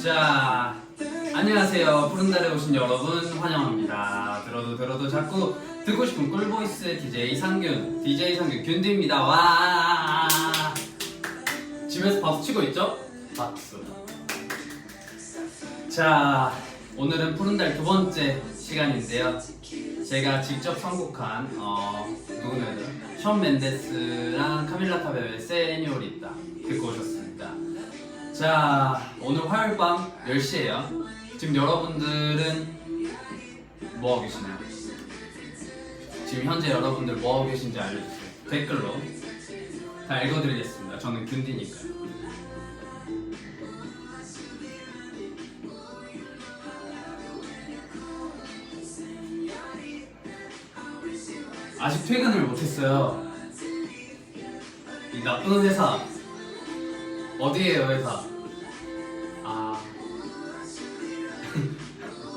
자, 안녕하세요. 푸른달에 오신 여러분 환영합니다. 들어도 자꾸 듣고 싶은 꿀보이스 DJ 상균 균디입니다. 와, 집에서 박수 치고 있죠? 박수. 자, 오늘은 푸른달 두 번째 시간인데요. 제가 직접 선곡한 누구네요? 션 멘데스랑 카밀라 카베의 세뇨리따 듣고 오셨습니다. 자, 오늘 화요일 밤 10시에요. 지금 여러분들은 뭐하고 계시나요? 지금 현재 여러분들 뭐하고 계신지 알려주세요. 댓글로 다 읽어드리겠습니다. 저는 균디니까요. 아직 퇴근을 못했어요. 이 나쁜 회사 어디에요, 회사?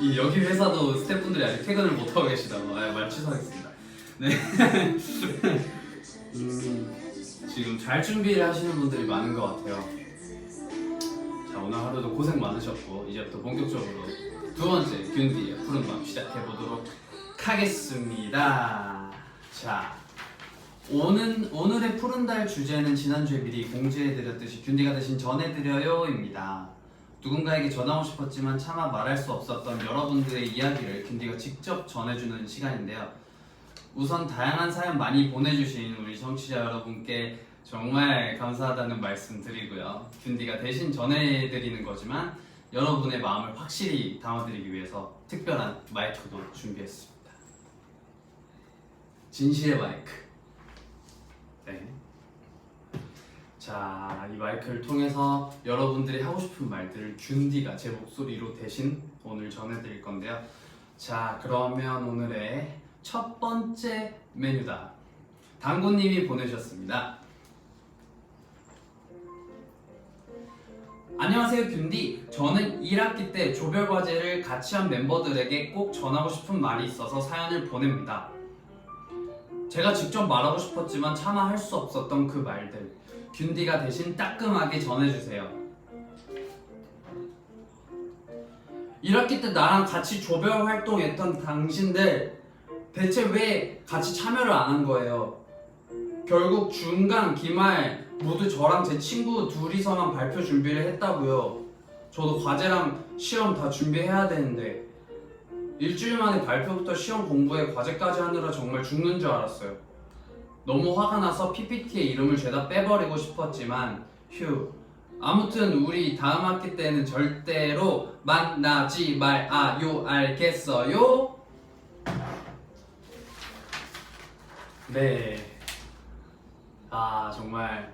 이 여기 회사도 스태프분들이 아직 퇴근을 못하고 계시다고. 말 취소하겠습니다. 네. 지금 잘 준비를 하시는 분들이 많은 것 같아요. 자, 오늘 하루도 고생 많으셨고 이제부터 본격적으로 두 번째 균디의 푸른밤 시작해보도록 하겠습니다. 자, 오늘의 푸른달 주제는 지난주에 미리 공지해드렸듯이 균디가 대신 전해드려요입니다. 누군가에게 전하고 싶었지만 차마 말할 수 없었던 여러분들의 이야기를 균디가 직접 전해주는 시간인데요. 우선 다양한 사연 많이 보내주신 우리 청취자 여러분께 정말 감사하다는 말씀 드리고요. 균디가 대신 전해드리는 거지만 여러분의 마음을 확실히 담아드리기 위해서 특별한 마이크도 준비했습니다. 진실의 마이크. 네. 자, 이 마이크를 통해서 여러분들이 하고 싶은 말들을 균디가 제 목소리로 대신 오늘 전해드릴 건데요. 자, 그러면 오늘의 첫 번째 메뉴다. 당구님이 보내주셨습니다. 안녕하세요 균디. 저는 1학기 때 조별과제를 같이 한 멤버들에게 꼭 전하고 싶은 말이 있어서 사연을 보냅니다. 제가 직접 말하고 싶었지만 차마 할 수 없었던 그 말들 균디가 대신 따끔하게 전해주세요. 1학기 때 나랑 같이 조별 활동했던 당신들 대체 왜 같이 참여를 안 한 거예요? 결국 중간, 기말 모두 저랑 제 친구 둘이서만 발표 준비를 했다고요. 저도 과제랑 시험 다 준비해야 되는데 일주일 만에 발표부터 시험 공부에 과제까지 하느라 정말 죽는 줄 알았어요. 너무 화가 나서 PPT에 이름을 죄다 빼버리고 싶었지만 휴. 아무튼 우리 다음 학기 때는 절대로 만나지 말아요. 알겠어요? 네. 정말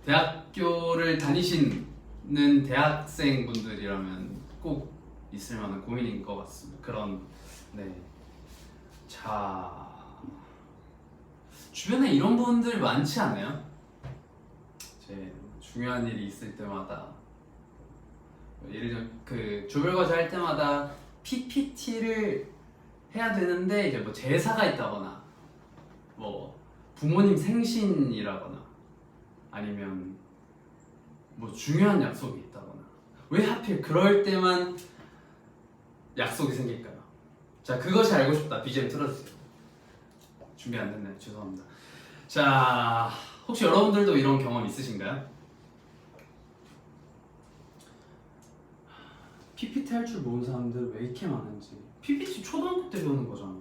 대학교를 다니시는 대학생분들이라면 꼭 있을 만한 고민인 것 같습니다. 그런, 네. 자, 주변에 이런 분들 많지 않아요? 제 중요한 일이 있을 때마다 예를 들면 그 조별과제 할 때마다 PPT를 해야 되는데 이제 뭐 제사가 있다거나 뭐 부모님 생신이라거나 아니면 뭐 중요한 약속이 있다거나 왜 하필 그럴 때만 약속이 생길까요? 자, 그것이 알고 싶다. BGM 틀어주세요. 준비 안 됐나요? 죄송합니다. 자, 혹시 여러분들도 이런 경험 있으신가요? PPT 할 줄 모르는 사람들 왜 이렇게 많은지. PPT 초등학교 때 배우는 거잖아.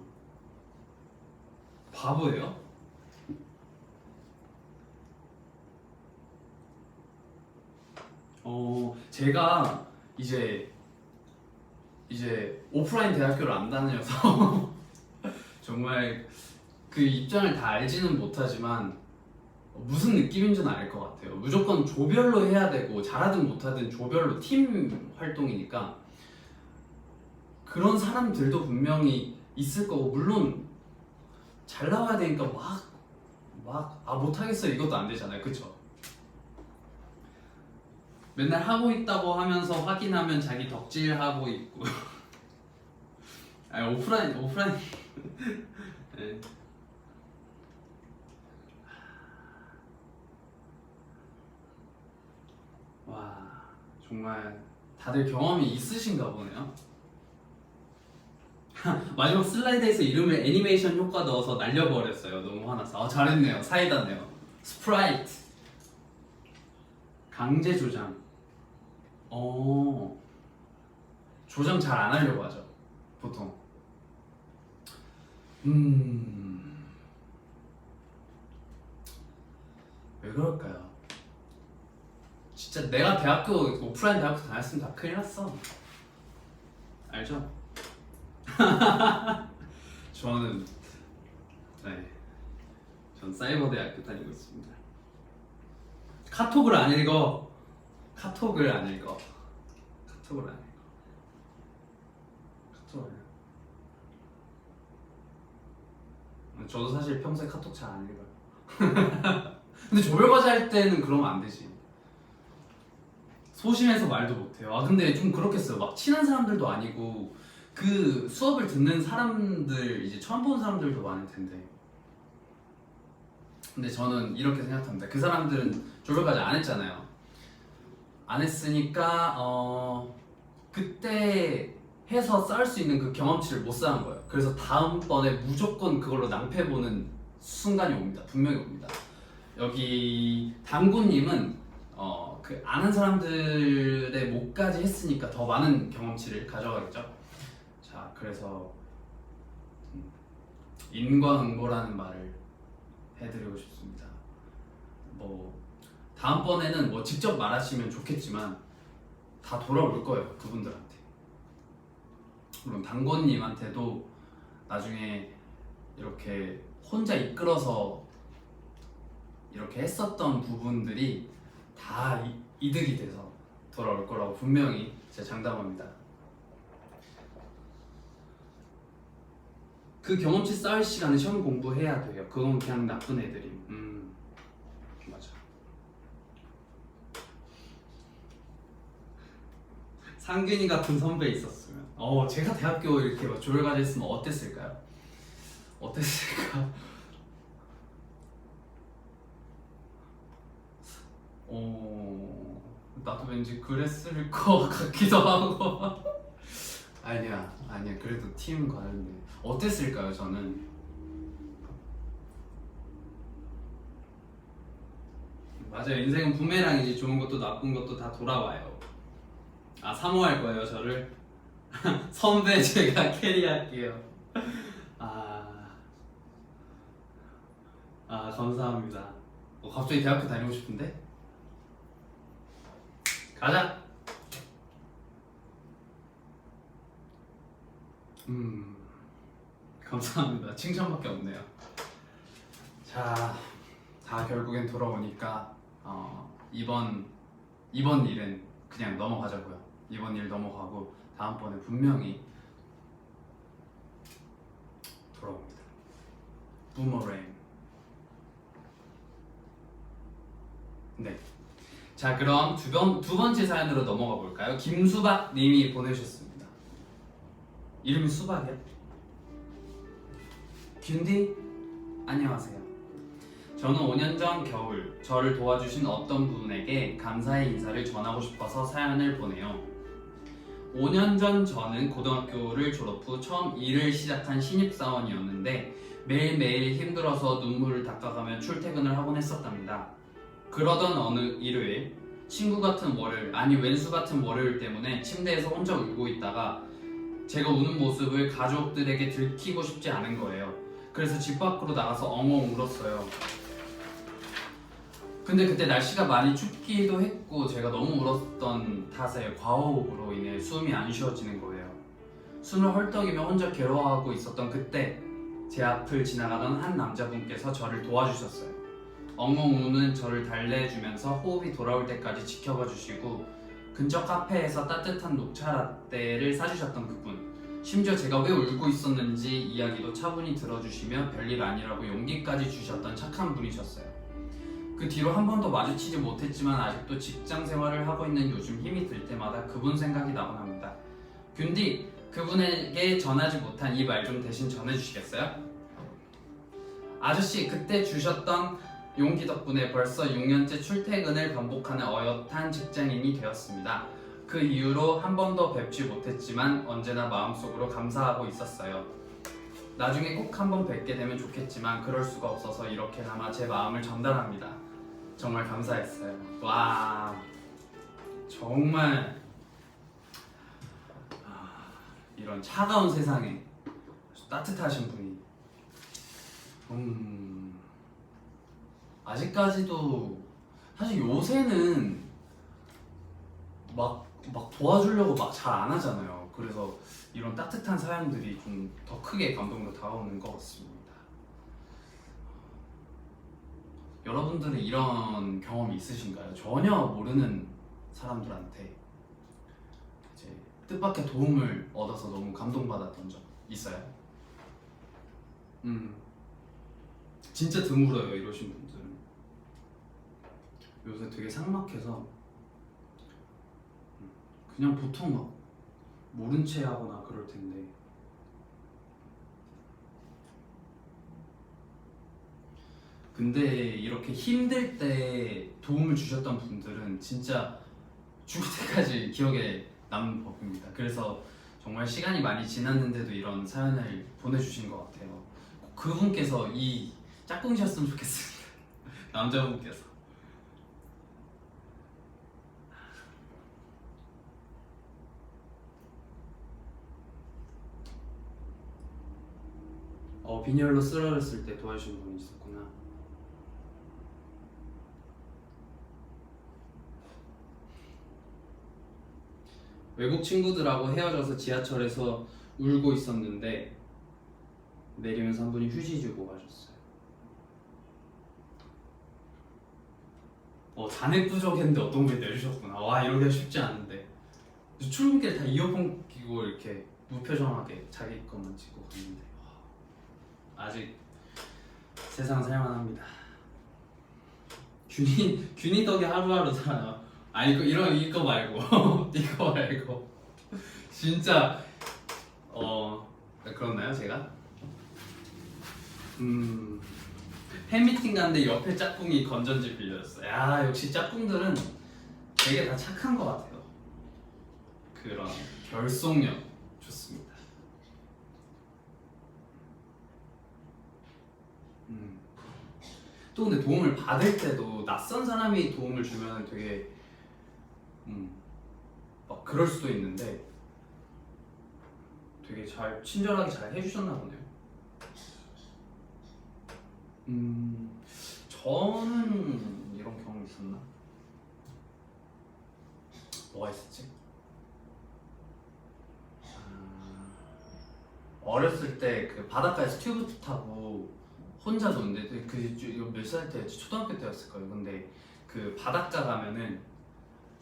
바보예요? 제가 이제 오프라인 대학교를 안 다녀서 정말 그 입장을 다 알지는 못하지만 무슨 느낌인지는 알 것 같아요. 무조건 조별로 해야 되고 잘하든 못하든 조별로 팀 활동이니까 그런 사람들도 분명히 있을 거고, 물론 잘 나와야 되니까 못하겠어 이것도 안 되잖아요, 그쵸? 맨날 하고 있다고 하면서 확인하면 자기 덕질하고 있고 아니 오프라인 네. 와 정말 다들 경험이 있으신가 보네요. 마지막 슬라이드에서 이름을 애니메이션 효과 넣어서 날려버렸어요. 너무 화나서. 잘했네요. 사이다네요. 스프라이트 강제 조장. 조장 잘 안 하려고 하죠 보통. 왜 그럴까요? 진짜 내가 오프라인 대학교 다녔으면 다 큰일 났어. 알죠? 저는 전 사이버 대학교 다니고 있습니다. 카톡을 안 읽어. 저도 사실 평소에 카톡 잘 안 읽어요. 근데 조별과제 할 때는 그러면 안 되지. 소심해서 말도 못해요. 근데 좀 그렇겠어요. 막 친한 사람들도 아니고 그 수업을 듣는 사람들, 이제 처음 보는 사람들도 많을 텐데. 근데 저는 이렇게 생각합니다. 그 사람들은 조별과제 안 했잖아요. 안 했으니까 그때 해서 쌓을 수 있는 그 경험치를 못 쌓은 거예요. 그래서 다음번에 무조건 그걸로 낭패보는 순간이 옵니다. 분명히 옵니다. 여기 당구님은 그 아는 사람들의 목까지 했으니까 더 많은 경험치를 가져가겠죠. 자, 그래서 인과응보라는 말을 해드리고 싶습니다. 다음번에는 직접 말하시면 좋겠지만 다 돌아올 거예요, 그분들한테. 물론 당고님한테도 나중에 이렇게 혼자 이끌어서 이렇게 했었던 부분들이 다 이득이 돼서 돌아올 거라고 분명히 제가 장담합니다. 그 경험치 쌓을 시간에 시험 공부해야 돼요. 그건 그냥 나쁜 애들이. 맞아. 상균이 같은 선배 있었으면 제가 대학교 이렇게 조별과제 했으면 어땠을까요? 나도 왠지 그랬을 것 같기도 하고. 아니야 그래도 팀 관련돼. 어땠을까요? 저는 맞아요. 인생은 부메랑이지. 좋은 것도 나쁜 것도 다 돌아와요. 사모할 거예요 저를. 선배 제가 캐리할게요. 감사합니다. 갑자기 대학교 다니고 싶은데? 가자! 감사합니다. 칭찬밖에 없네요. 자, 다 결국엔 돌아오니까 이번 일은 그냥 넘어가자고요. 이번 일 넘어가고 다음번에 분명히 돌아옵니다. 부머랭. 네. 자, 그럼 두 번째 사연으로 넘어가 볼까요? 김수박 님이 보내주셨습니다. 이름이 수박이야? 균디? 안녕하세요. 저는 5년 전 겨울 저를 도와주신 어떤 분에게 감사의 인사를 전하고 싶어서 사연을 보내요. 5년 전 저는 고등학교를 졸업 후 처음 일을 시작한 신입사원이었는데 매일매일 힘들어서 눈물을 닦아가며 출퇴근을 하곤 했었답니다. 그러던 어느 일요일 친구 같은 왼수 같은 월요일 때문에 침대에서 혼자 울고 있다가 제가 우는 모습을 가족들에게 들키고 싶지 않은 거예요. 그래서 집 밖으로 나가서 엉엉 울었어요. 근데 그때 날씨가 많이 춥기도 했고 제가 너무 울었던 탓에 과호흡으로 인해 숨이 안 쉬어지는 거예요. 숨을 헐떡이며 혼자 괴로워하고 있었던 그때 제 앞을 지나가던 한 남자분께서 저를 도와주셨어요. 엉엉 우는 저를 달래주면서 호흡이 돌아올 때까지 지켜봐 주시고 근처 카페에서 따뜻한 녹차 라떼를 사주셨던 그분. 심지어 제가 왜 울고 있었는지 이야기도 차분히 들어주시며 별일 아니라고 용기까지 주셨던 착한 분이셨어요. 그 뒤로 한 번도 마주치지 못했지만 아직도 직장 생활을 하고 있는 요즘 힘이 들 때마다 그분 생각이 나곤 합니다. 균디, 그분에게 전하지 못한 이 말 좀 대신 전해주시겠어요? 아저씨, 그때 주셨던 용기 덕분에 벌써 6년째 출퇴근을 반복하는 어엿한 직장인이 되었습니다. 그 이후로 한 번도 뵙지 못했지만 언제나 마음속으로 감사하고 있었어요. 나중에 꼭 한번 뵙게 되면 좋겠지만 그럴 수가 없어서 이렇게나마 제 마음을 전달합니다. 정말 감사했어요. 와, 정말 이런 차가운 세상에 아주 따뜻하신 분이 아직까지도 사실 요새는 막 도와주려고 막 잘 안 하잖아요. 그래서 이런 따뜻한 사연들이 좀 더 크게 감동으로 다가오는 것 같습니다. 여러분들은 이런 경험이 있으신가요? 전혀 모르는 사람들한테 이제 뜻밖의 도움을 얻어서 너무 감동받았던 적 있어요? 진짜 드물어요, 이러신 분들은. 요새 되게 삭막해서 그냥 보통 막 모른 채 하거나 그럴 텐데 근데 이렇게 힘들 때 도움을 주셨던 분들은 진짜 죽을 때까지 기억에 남는 법입니다. 그래서 정말 시간이 많이 지났는데도 이런 사연을 보내주신 것 같아요. 그분께서 이 짝꿍이셨으면 좋겠습니다. 남자분께서. 빈혈로 쓰러졌을 때 도와주신 분이 있었구나. 외국 친구들하고 헤어져서 지하철에서 울고 있었는데 내리면서 한 분이 휴지 주고 가셨어요. 잔액 부족했는데 어떤 분이 내주셨구나. 와, 이러기가 쉽지 않은데. 출근길 다 이어폰 끼고 이렇게 무표정하게 자기 것만 찍고 갔는데 아직 세상 살만합니다. 균이 덕에 하루하루 살아요. 아니 이거 말고 이거 말고 진짜 그렇나요 제가? 팬미팅 갔는데 옆에 짝꿍이 건전지 빌려줬어. 야, 역시 짝꿍들은 되게 다 착한 것 같아요. 그런 결속력 좋습니다. 또 근데 도움을 받을 때도 낯선 사람이 도움을 주면 되게 막 그럴 수도 있는데 되게 잘 친절하게 잘 해주셨나 보네요. 저는 이런 경험 있었나? 뭐가 있었지? 어렸을 때 그 바닷가에서 튜브 타고 혼자 노는데 이거 몇 살 때였지? 초등학교 때였을 거예요. 근데 그 바닷가 가면은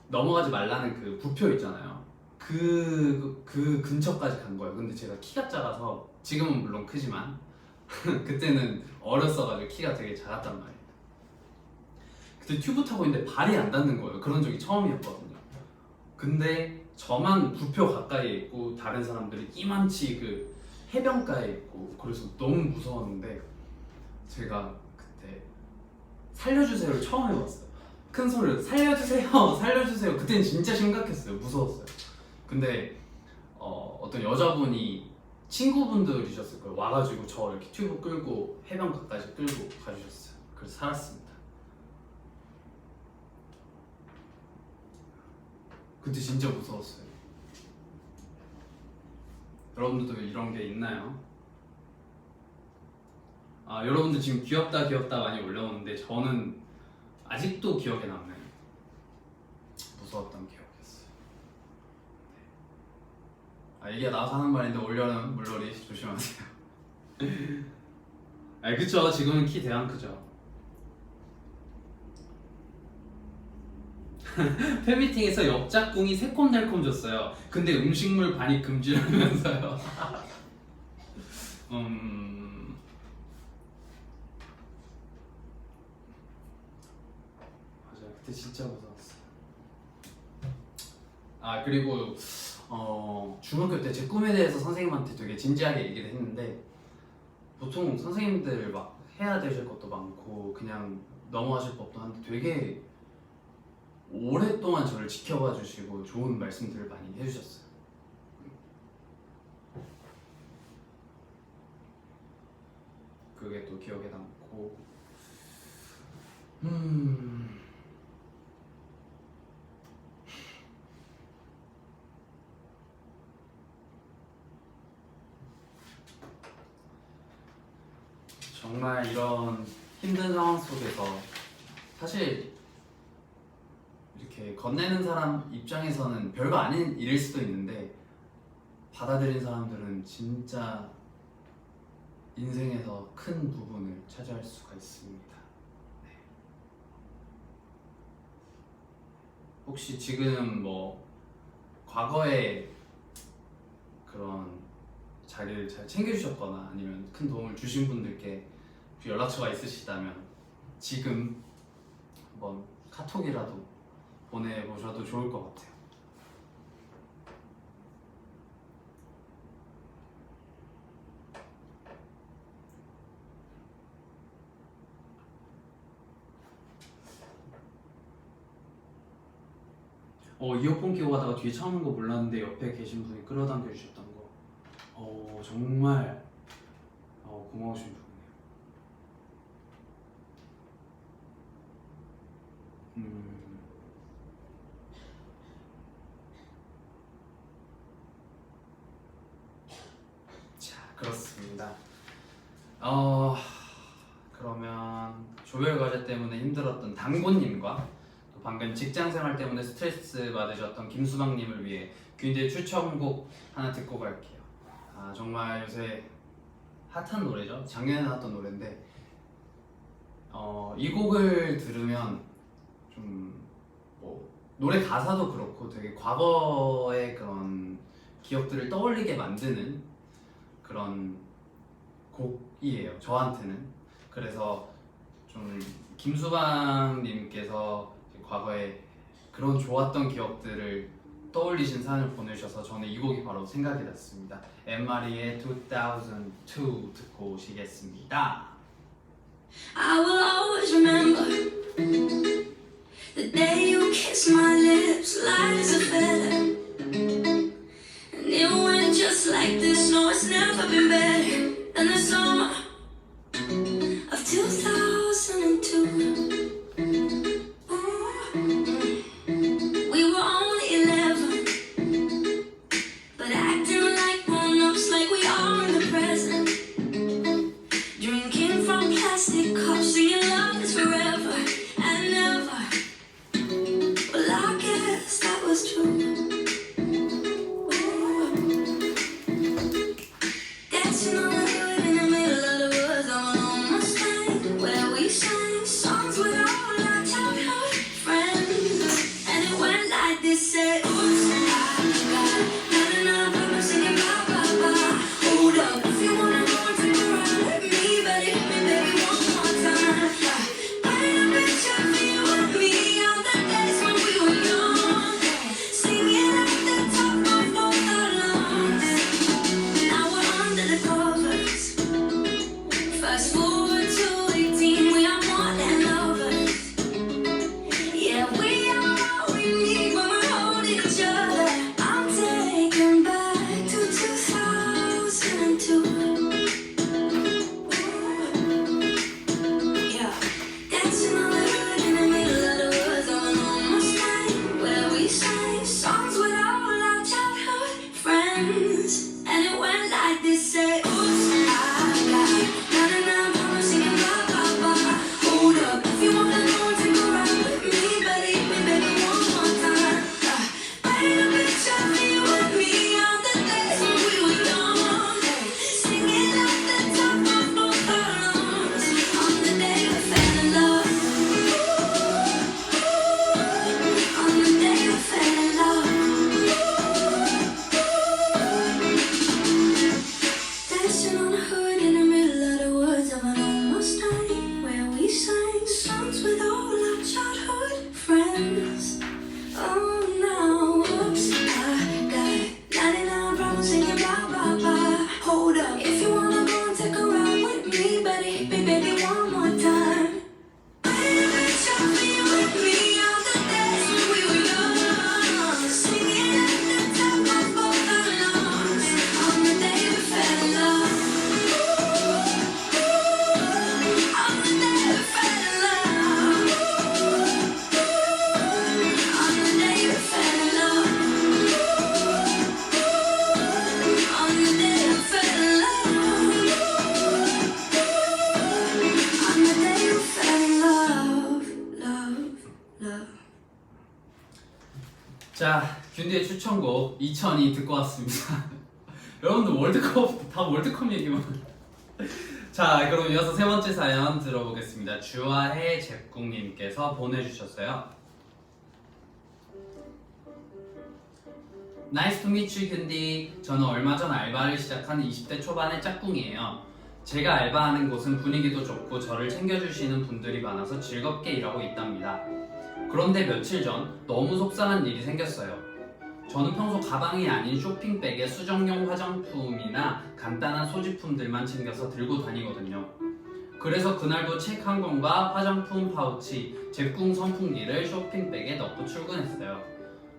넘어가지 말라는 그 부표 있잖아요. 그 근처까지 간 거예요. 근데 제가 키가 작아서 지금은 물론 크지만 그때는 어렸어가지고 키가 되게 작았단 말이에요. 그때 튜브 타고 있는데 발이 안 닿는 거예요. 그런 적이 처음이었거든요. 근데 저만 부표 가까이에 있고 다른 사람들이 이만치 그 해변가에 있고 그래서 너무 무서웠는데 제가 그때 살려주세요를 처음 해봤어요. 큰 소리로 살려주세요 살려주세요. 그때는 진짜 심각했어요. 무서웠어요. 근데 어떤 여자분이 친구분들이셨을 거예요. 와가지고 저 이렇게 튜브 끌고 해변가까지 끌고 가주셨어요. 그래서 살았습니다. 그때 진짜 무서웠어요. 여러분들도 이런 게 있나요? 여러분들 지금 귀엽다 많이 올려오는데 저는 아직도 기억에 남는 무서웠던 기억이었어요. 이게 나와서 하는 말인데 올려는 물놀이 조심하세요. 그쵸, 지금은 키 대강 크죠. 팬미팅에서 옆짝꿍이 새콤달콤 줬어요. 근데 음식물 반입 금지라면서요. 맞아요. 그때 진짜 무서웠어요. 아 그리고 중학교 때 제 꿈에 대해서 선생님한테 되게 진지하게 얘기를 했는데 보통 선생님들 막 해야 되실 것도 많고 그냥 넘어가실 법도 한데 되게 오랫동안 저를 지켜봐 주시고 좋은 말씀들을 많이 해주셨어요. 그게 또 기억에 남고 정말 이런 힘든 상황 속에서 사실 이렇게 건네는 사람 입장에서는 별거 아닌 일일 수도 있는데 받아들인 사람들은 진짜 인생에서 큰 부분을 차지할 수가 있습니다. 네. 혹시 지금 뭐 과거에 그런 자리를 잘 챙겨주셨거나 아니면 큰 도움을 주신 분들께 연락처가 있으시다면 지금 한번 카톡이라도 보내보셔도 좋을 것 같아요. 이어폰 끼고 가다가 뒤에 차 오는 거 몰랐는데 옆에 계신 분이 끌어당겨 주셨던 거 정말 고마우신 분이에요. 자, 그렇습니다. 그러면 조별 과제 때문에 힘들었던 당고님과 또 방금 직장생활 때문에 스트레스 받으셨던 김수방님을 위해 퀸즈의 추천곡 하나 듣고 갈게요. 정말 요새 핫한 노래죠. 작년에 나왔던 노래인데 이 곡을 들으면 좀 뭐 노래 가사도 그렇고 되게 과거의 그런 기억들을 떠올리게 만드는 그런 곡이에요. 저한테는. 그래서 좀 김수방님께서 과거에 그런 좋았던 기억들을 떠올리신 사연을 보내주셔서 저는 이 곡이 바로 생각이 났습니다. 엠마리의 2002 듣고 오시겠습니다. I will always remember the day you kissed my lips light as a feather, and it went just like this. No, it's never been better than the summer of 2002. We were only 11, but acting like grown-ups, like we are in the present. Drinking from plastic cups, singing love is forever and never. Well, I guess that was true. Dancing on the hood in the middle of the woods on an old Mustang, where we sang songs with all our childhood friends. And it went like this, say, oops, I got not enough, I'm singing bye, bye, bye. Hold up, if you wanna go and take a ride with me, better hit me, baby, one more time. Paint a picture of you and me on the days when we were young, singing at the top of both our lungs. Now we're under the covers. Fast forward to 18, we are more than lovers. Yeah, we are all we need when we're holding Take me, baby, one more time. Baby, tell me with me all the days when we were young, singing at the top of both our lungs on the day we fell in love. On the day we fell in love. On the day we fell in love. On the day we fell in love. On the day we fell in love, love, love. 자, 균디의 추천곡 2002 듣고 왔습니다. 여러분들 월드컵 다 월드컵 얘기만. 자, 그럼 이어서 세 번째 사연 들어보겠습니다. 주아해 제국님께서 보내주셨어요. Nice to meet you, 균디. 저는 얼마 전 알바를 시작한 20대 초반의 짝꿍이에요. 제가 알바하는 곳은 분위기도 좋고 저를 챙겨주시는 분들이 많아서 즐겁게 일하고 있답니다. 그런데 며칠 전 너무 속상한 일이 생겼어요. 저는 평소 가방이 아닌 쇼핑백에 수정용 화장품이나 간단한 소지품들만 챙겨서 들고 다니거든요. 그래서 그날도 책 한 권과 화장품 파우치, 제품 선풍기를 쇼핑백에 넣고 출근했어요.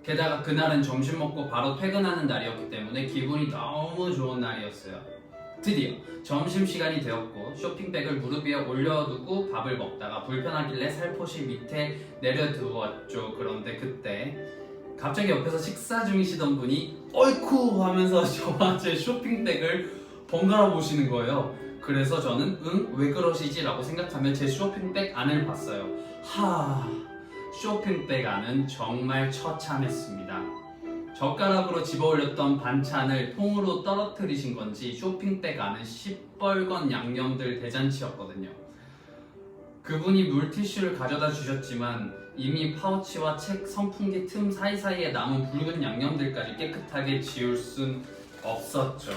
게다가 그날은 점심 먹고 바로 퇴근하는 날이었기 때문에 기분이 너무 좋은 날이었어요. 드디어 점심시간이 되었고 쇼핑백을 무릎 위에 올려두고 밥을 먹다가 불편하길래 살포시 밑에 내려두었죠. 그런데 그때 갑자기 옆에서 식사 중이시던 분이 어이쿠 하면서 저와 제 쇼핑백을 번갈아 보시는 거예요. 그래서 저는 왜 그러시지? 라고 생각하며 제 쇼핑백 안을 봤어요. 쇼핑백 안은 정말 처참했습니다. 젓가락으로 집어 올렸던 반찬을 통으로 떨어뜨리신 건지 쇼핑백 안은 시뻘건 양념들 대잔치였거든요. 그분이 물티슈를 가져다 주셨지만 이미 파우치와 책 선풍기 틈 사이사이에 남은 붉은 양념들까지 깨끗하게 지울 순 없었죠.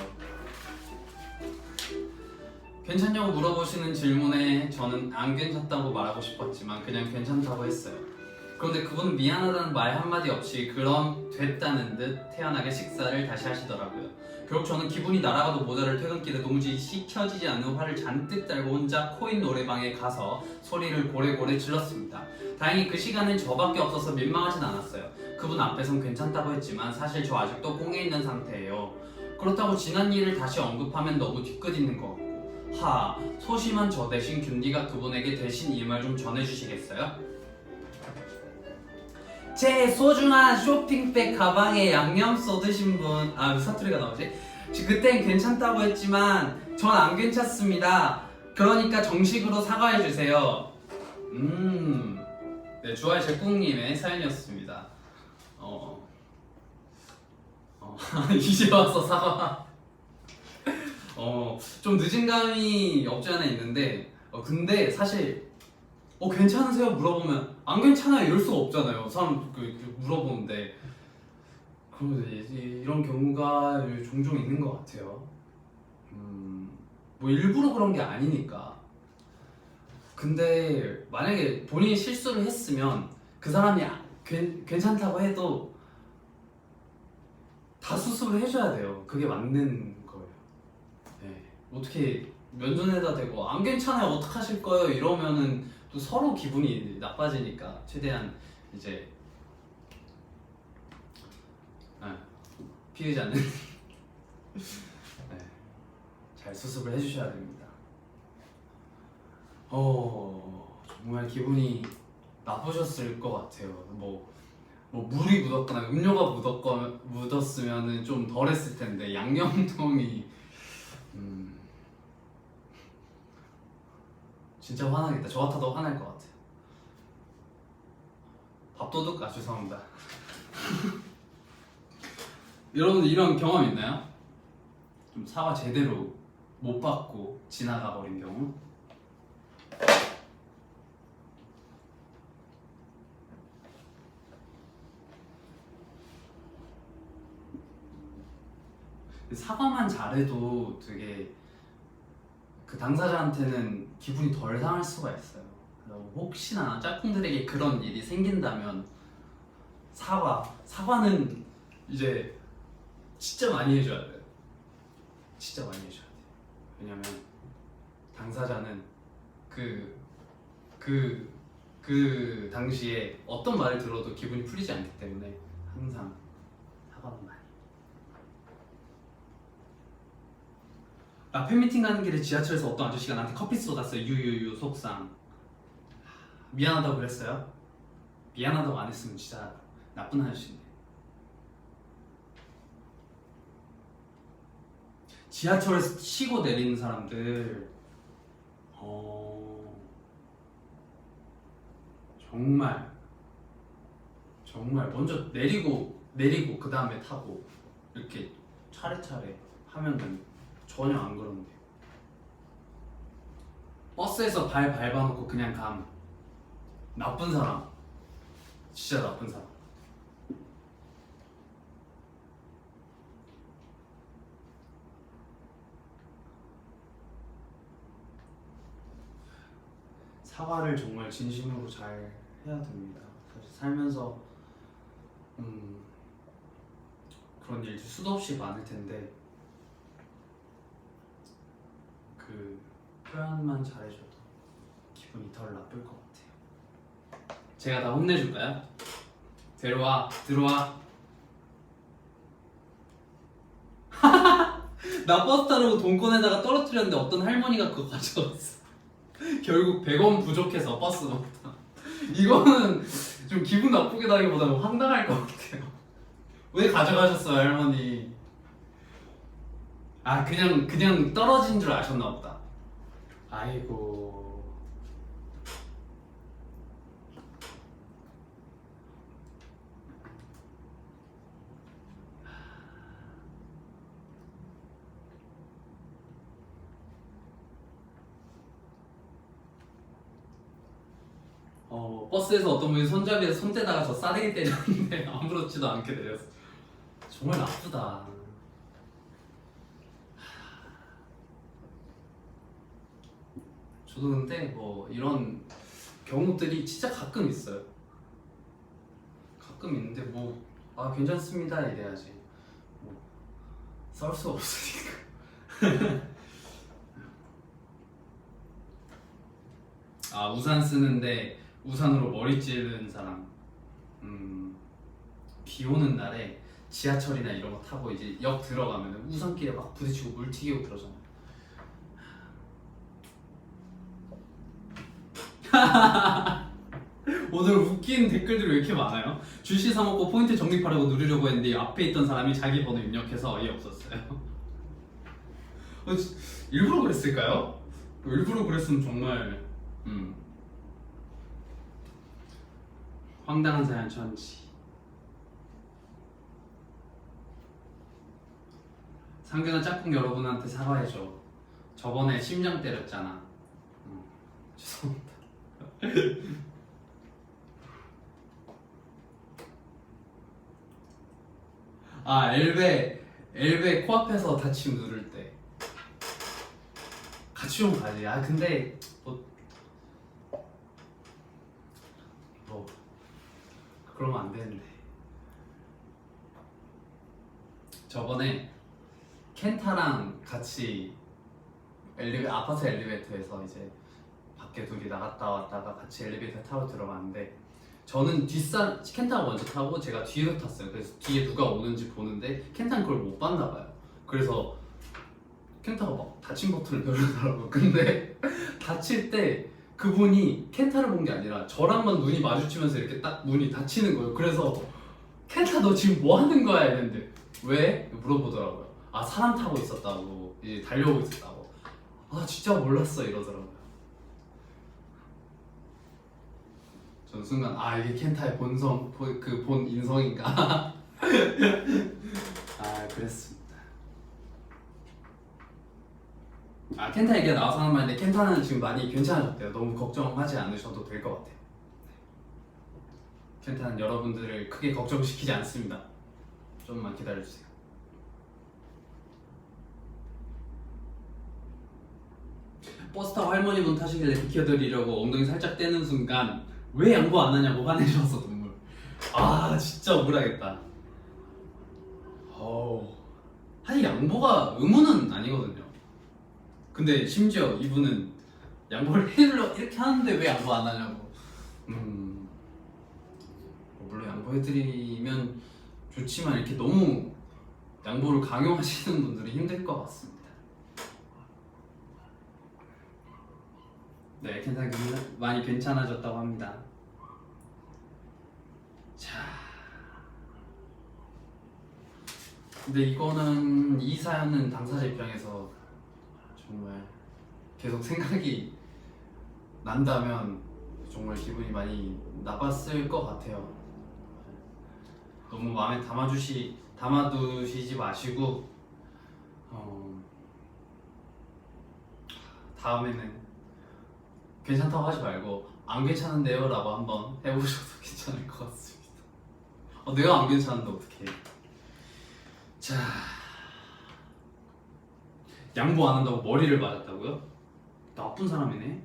괜찮냐고 물어보시는 질문에 저는 안 괜찮다고 말하고 싶었지만 그냥 괜찮다고 했어요. 그런데 그분은 미안하다는 말 한마디 없이 그럼 됐다는 듯 태연하게 식사를 다시 하시더라고요. 결국 저는 기분이 날아가도 모자랄 퇴근길에 도무지 식혀지지 않는 화를 잔뜩 달고 혼자 코인 노래방에 가서 소리를 고래고래 질렀습니다. 다행히 그 시간엔 저밖에 없어서 민망하진 않았어요. 그분 앞에선 괜찮다고 했지만 사실 저 아직도 꽁에 있는 상태예요. 그렇다고 지난 일을 다시 언급하면 너무 뒤끝있는 것 같고. 소심한 저 대신 균디가 그분에게 대신 이 말 좀 전해주시겠어요? 제 소중한 쇼핑백 가방에 양념 쏟으신 분, 왜 사투리가 나오지? 그땐 괜찮다고 했지만 전 안 괜찮습니다. 그러니까 정식으로 사과해주세요. 네, 주아의 제국님의 사연이었습니다. 이제 와서 사과. 좀 늦은 감이 없지 않아 있는데, 근데 사실 괜찮으세요? 물어보면 안 괜찮아요 이럴 수가 없잖아요. 사람 물어보는데. 그런데 이런 경우가 종종 있는 것 같아요. 뭐 일부러 그런 게 아니니까. 근데 만약에 본인이 실수를 했으면 그 사람이 괜찮다고 해도 다 수습을 해줘야 돼요. 그게 맞는 거예요. 네. 어떻게 면전에다 대고 안 괜찮아요 어떡하실 거예요 이러면은 또 서로 기분이 나빠지니까 최대한 이제 피해자는 네, 잘 수습을 해주셔야 됩니다. 정말 기분이 나쁘셨을 것 같아요. 뭐 물이 묻었거나 음료가 묻었으면은 좀 덜했을 텐데 양념통이 진짜 화나겠다. 저 같아도 화날 것 같아요. 밥도둑 죄송합니다. 여러분들 이런 경험 있나요? 좀 사과 제대로 못 받고 지나가 버린 경우? 사과만 잘해도 되게 그 당사자한테는 기분이 덜 상할 수가 있어요. 그래서 혹시나 짝꿍들에게 그런 일이 생긴다면 사과는 이제 진짜 많이 해줘야 돼요. 진짜 많이 해줘야 돼요. 왜냐면 당사자는 그 당시에 어떤 말을 들어도 기분이 풀리지 않기 때문에 항상 사과는 많이. 나 팬미팅 가는 길에 지하철에서 어떤 아저씨가 나한테 커피 쏟았어요. 유유유 속상. 미안하다고 그랬어요? 미안하다고 안 했으면 진짜 나쁜 아저씨네. 지하철에서 치고 내리는 사람들 정말 먼저 내리고 그 다음에 타고 이렇게 차례차례 하면은 전혀 안 그런데 버스에서 발 밟아놓고 그냥 감. 나쁜 사람. 진짜 나쁜 사람. 사과를 정말 진심으로 잘 해야 됩니다. 사실 살면서 그런 일이 수도 없이 많을 텐데 그 표현만 잘해줘도 기분이 덜 나쁠 것 같아요. 제가 다 혼내줄까요? 들어와. 나 버스 타려고 돈 꺼내다가 떨어뜨렸는데 어떤 할머니가 그거 가져갔어. 결국 100원 부족해서 버스 못 타. 이거는 좀 기분 나쁘게 다기보다는 황당할 것 같아요. 왜 가져가셨어요, 할머니? 아, 그냥 떨어진 줄 아셨나 보다. 아이고. 버스에서 어떤 분이 손잡이에서 손 떼다가 저 싸대기 때렸는데 아무렇지도 않게 내렸어. 정말 나쁘다. 저도 근데 뭐 이런 경우들이 진짜 가끔 있어요. 가끔 있는데 뭐 괜찮습니다 이래야지. 뭐 싸울 수 없으니까. 우산 쓰는데 우산으로 머리 찌르는 사람. 비 오는 날에 지하철이나 이런 거 타고 이제 역 들어가면 우산길에 막 부딪히고 물 튀기고 그러잖아요. 오늘 웃긴 댓글들이 왜 이렇게 많아요? 주시 사 먹고 포인트 적립하려고 누르려고 했는데 앞에 있던 사람이 자기 번호 입력해서 어이없었어요. 일부러 그랬을까요? 일부러 그랬으면 정말 황당한 사연 천지. 상균아 짝꿍 여러분한테 사과해줘. 저번에 심장 때렸잖아. 죄송합니다. 엘베 코앞에서 다침 누를 때 같이 좀 가지. 근데 그러면 안 되는데. 저번에 켄타랑 같이 아파트 엘리베이터에서 이제 밖에 둘이 나갔다 왔다가 같이 엘리베이터 타고 들어갔는데 저는 켄타가 먼저 타고 제가 뒤로 탔어요. 그래서 뒤에 누가 오는지 보는데 켄타는 그걸 못 봤나 봐요. 그래서 켄타가 막 닫힌 버튼을 누르더라고요. 근데 닫힐 때 그분이 켄타를 본 게 아니라 저랑만 눈이 마주치면서 이렇게 딱 문이 닫히는 거예요. 그래서 켄타 너 지금 뭐 하는 거야? 이랬는데 왜? 물어보더라고요. 사람 타고 있었다고. 이제 달려오고 있었다고. 진짜 몰랐어 이러더라고요. 전 순간 이게 켄타의 본 인성인가? 그랬습니다. 켄타 얘기가 나와서 하는 말인데 켄타는 지금 많이 괜찮아졌대요. 너무 걱정하지 않으셔도 될 것 같아요. 켄타는 여러분들을 크게 걱정시키지 않습니다. 좀만 기다려주세요. 버스 타고 할머니 분 타시길래 비켜드리려고 엉덩이 살짝 떼는 순간 왜 양보 안 하냐고 화내셔서 눈물. 진짜 억울하겠다. 사실 양보가 의무는 아니거든요. 근데 심지어 이분은 양보를 해주려 이렇게 하는데 왜 양보 안 하냐고. 물론 양보해드리면 좋지만 이렇게 너무 양보를 강요하시는 분들이 힘들 것 같습니다. 네, 많이 괜찮아졌다고 합니다. 자, 근데 이거는 이 사연은 당사자 입장에서 정말 계속 생각이 난다면 정말 기분이 많이 나빴을 것 같아요. 너무 마음에 담아두시지 마시고 다음에는 괜찮다고 하지 말고 안 괜찮은데요? 라고 한번 해보셔도 괜찮을 것 같습니다. 내가 안 괜찮은데 어떡해. 자, 양보 안 한다고 머리를 맞았다고요? 나쁜 사람이네.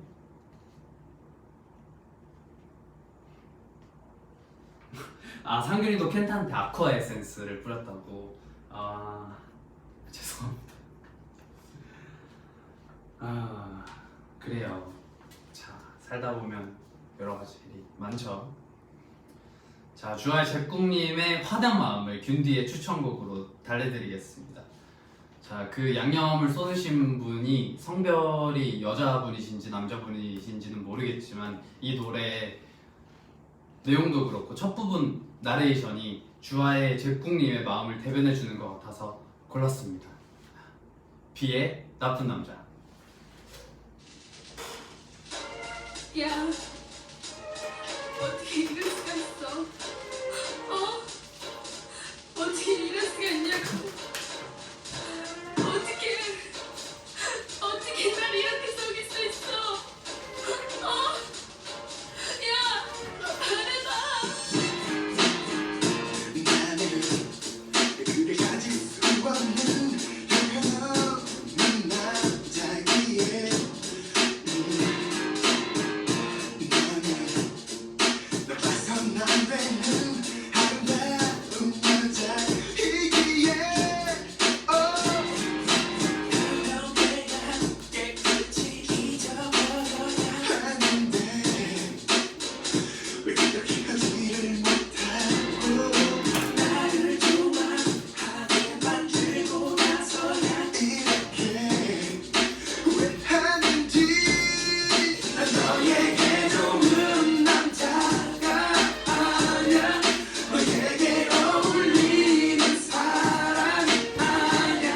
상균이도 켄타한테 아쿠아 에센스를 뿌렸다고. 죄송합니다. 그래요. 자, 살다 보면 여러 가지 일이 많죠. 자, 주아의 제꿈님의 화난 마음을 균디의 추천곡으로 달래드리겠습니다. 자, 그 양념을 쏟으신 분이 성별이 여자분이신지 남자분이신지는 모르겠지만 이 노래 내용도 그렇고 첫 부분 나레이션이 주아의 제꿈님의 마음을 대변해주는 것 같아서 골랐습니다. 비의 나쁜 남자. 야, 어떻게 이럴 수가 있어? 어떻게 이럴 수가 있냐고? 어떻게 날 이렇게 속일 수 있어? 야, 말해봐. 나는 그를 가질 수 없는 형편없는 남자이기에 너는 너 봐선 안 되는 아름다운 여자이기에 그럼 내가 깨끗이 잊어버려야 하는데 왜 그렇게 하지를 못하고 나를 좋아하게 만들고 나서야 이렇게 후회하는지 난 너에게 좋은 남자가 아니야 너에게 어울리는 사람이 아니야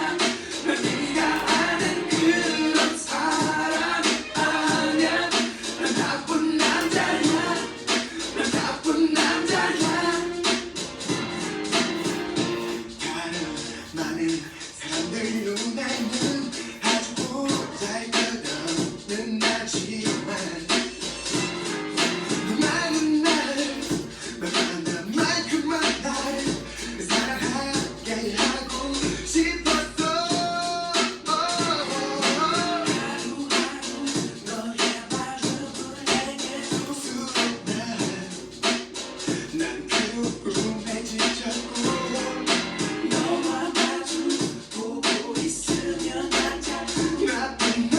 난 네가 아는 그런 사람이 아니야 난 나쁜 남자야 난 나쁜 남자야 다른 많은 사람들 눈에는 아주 보잘것없는 나지만 너만은 나를 너만한 만큼만 나를 사랑하게 하고 싶었어 하루하루 너의 마음을 내게 수없나 난 궁금해 지쳤고 너와 마주 보고 있으면 난 자꾸 나쁜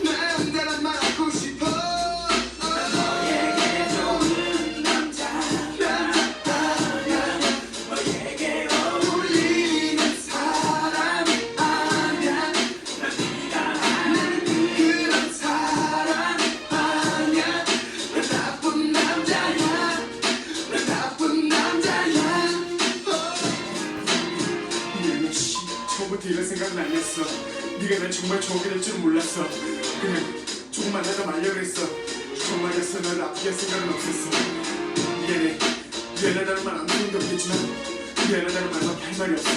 남자란 말하고 싶어 난 너에게 좋은 남자가 아니야 너에게 어울리는 사람이 아니야 난 네가 아는 그런 사람이 아니야 난 나쁜 남자야 난 나쁜 남자야 미안해 처음부터 이런 생각은 아니었어 네가 날 정말 좋아하게 될 줄은 몰랐어 그냥 조금만 하다 말려 그랬어 정말이었어 널 아프게 할 생각은 없었어 미안해 미안하다는 말 아무 소용도 없겠지만 미안하다는 말밖에 할 말이 없어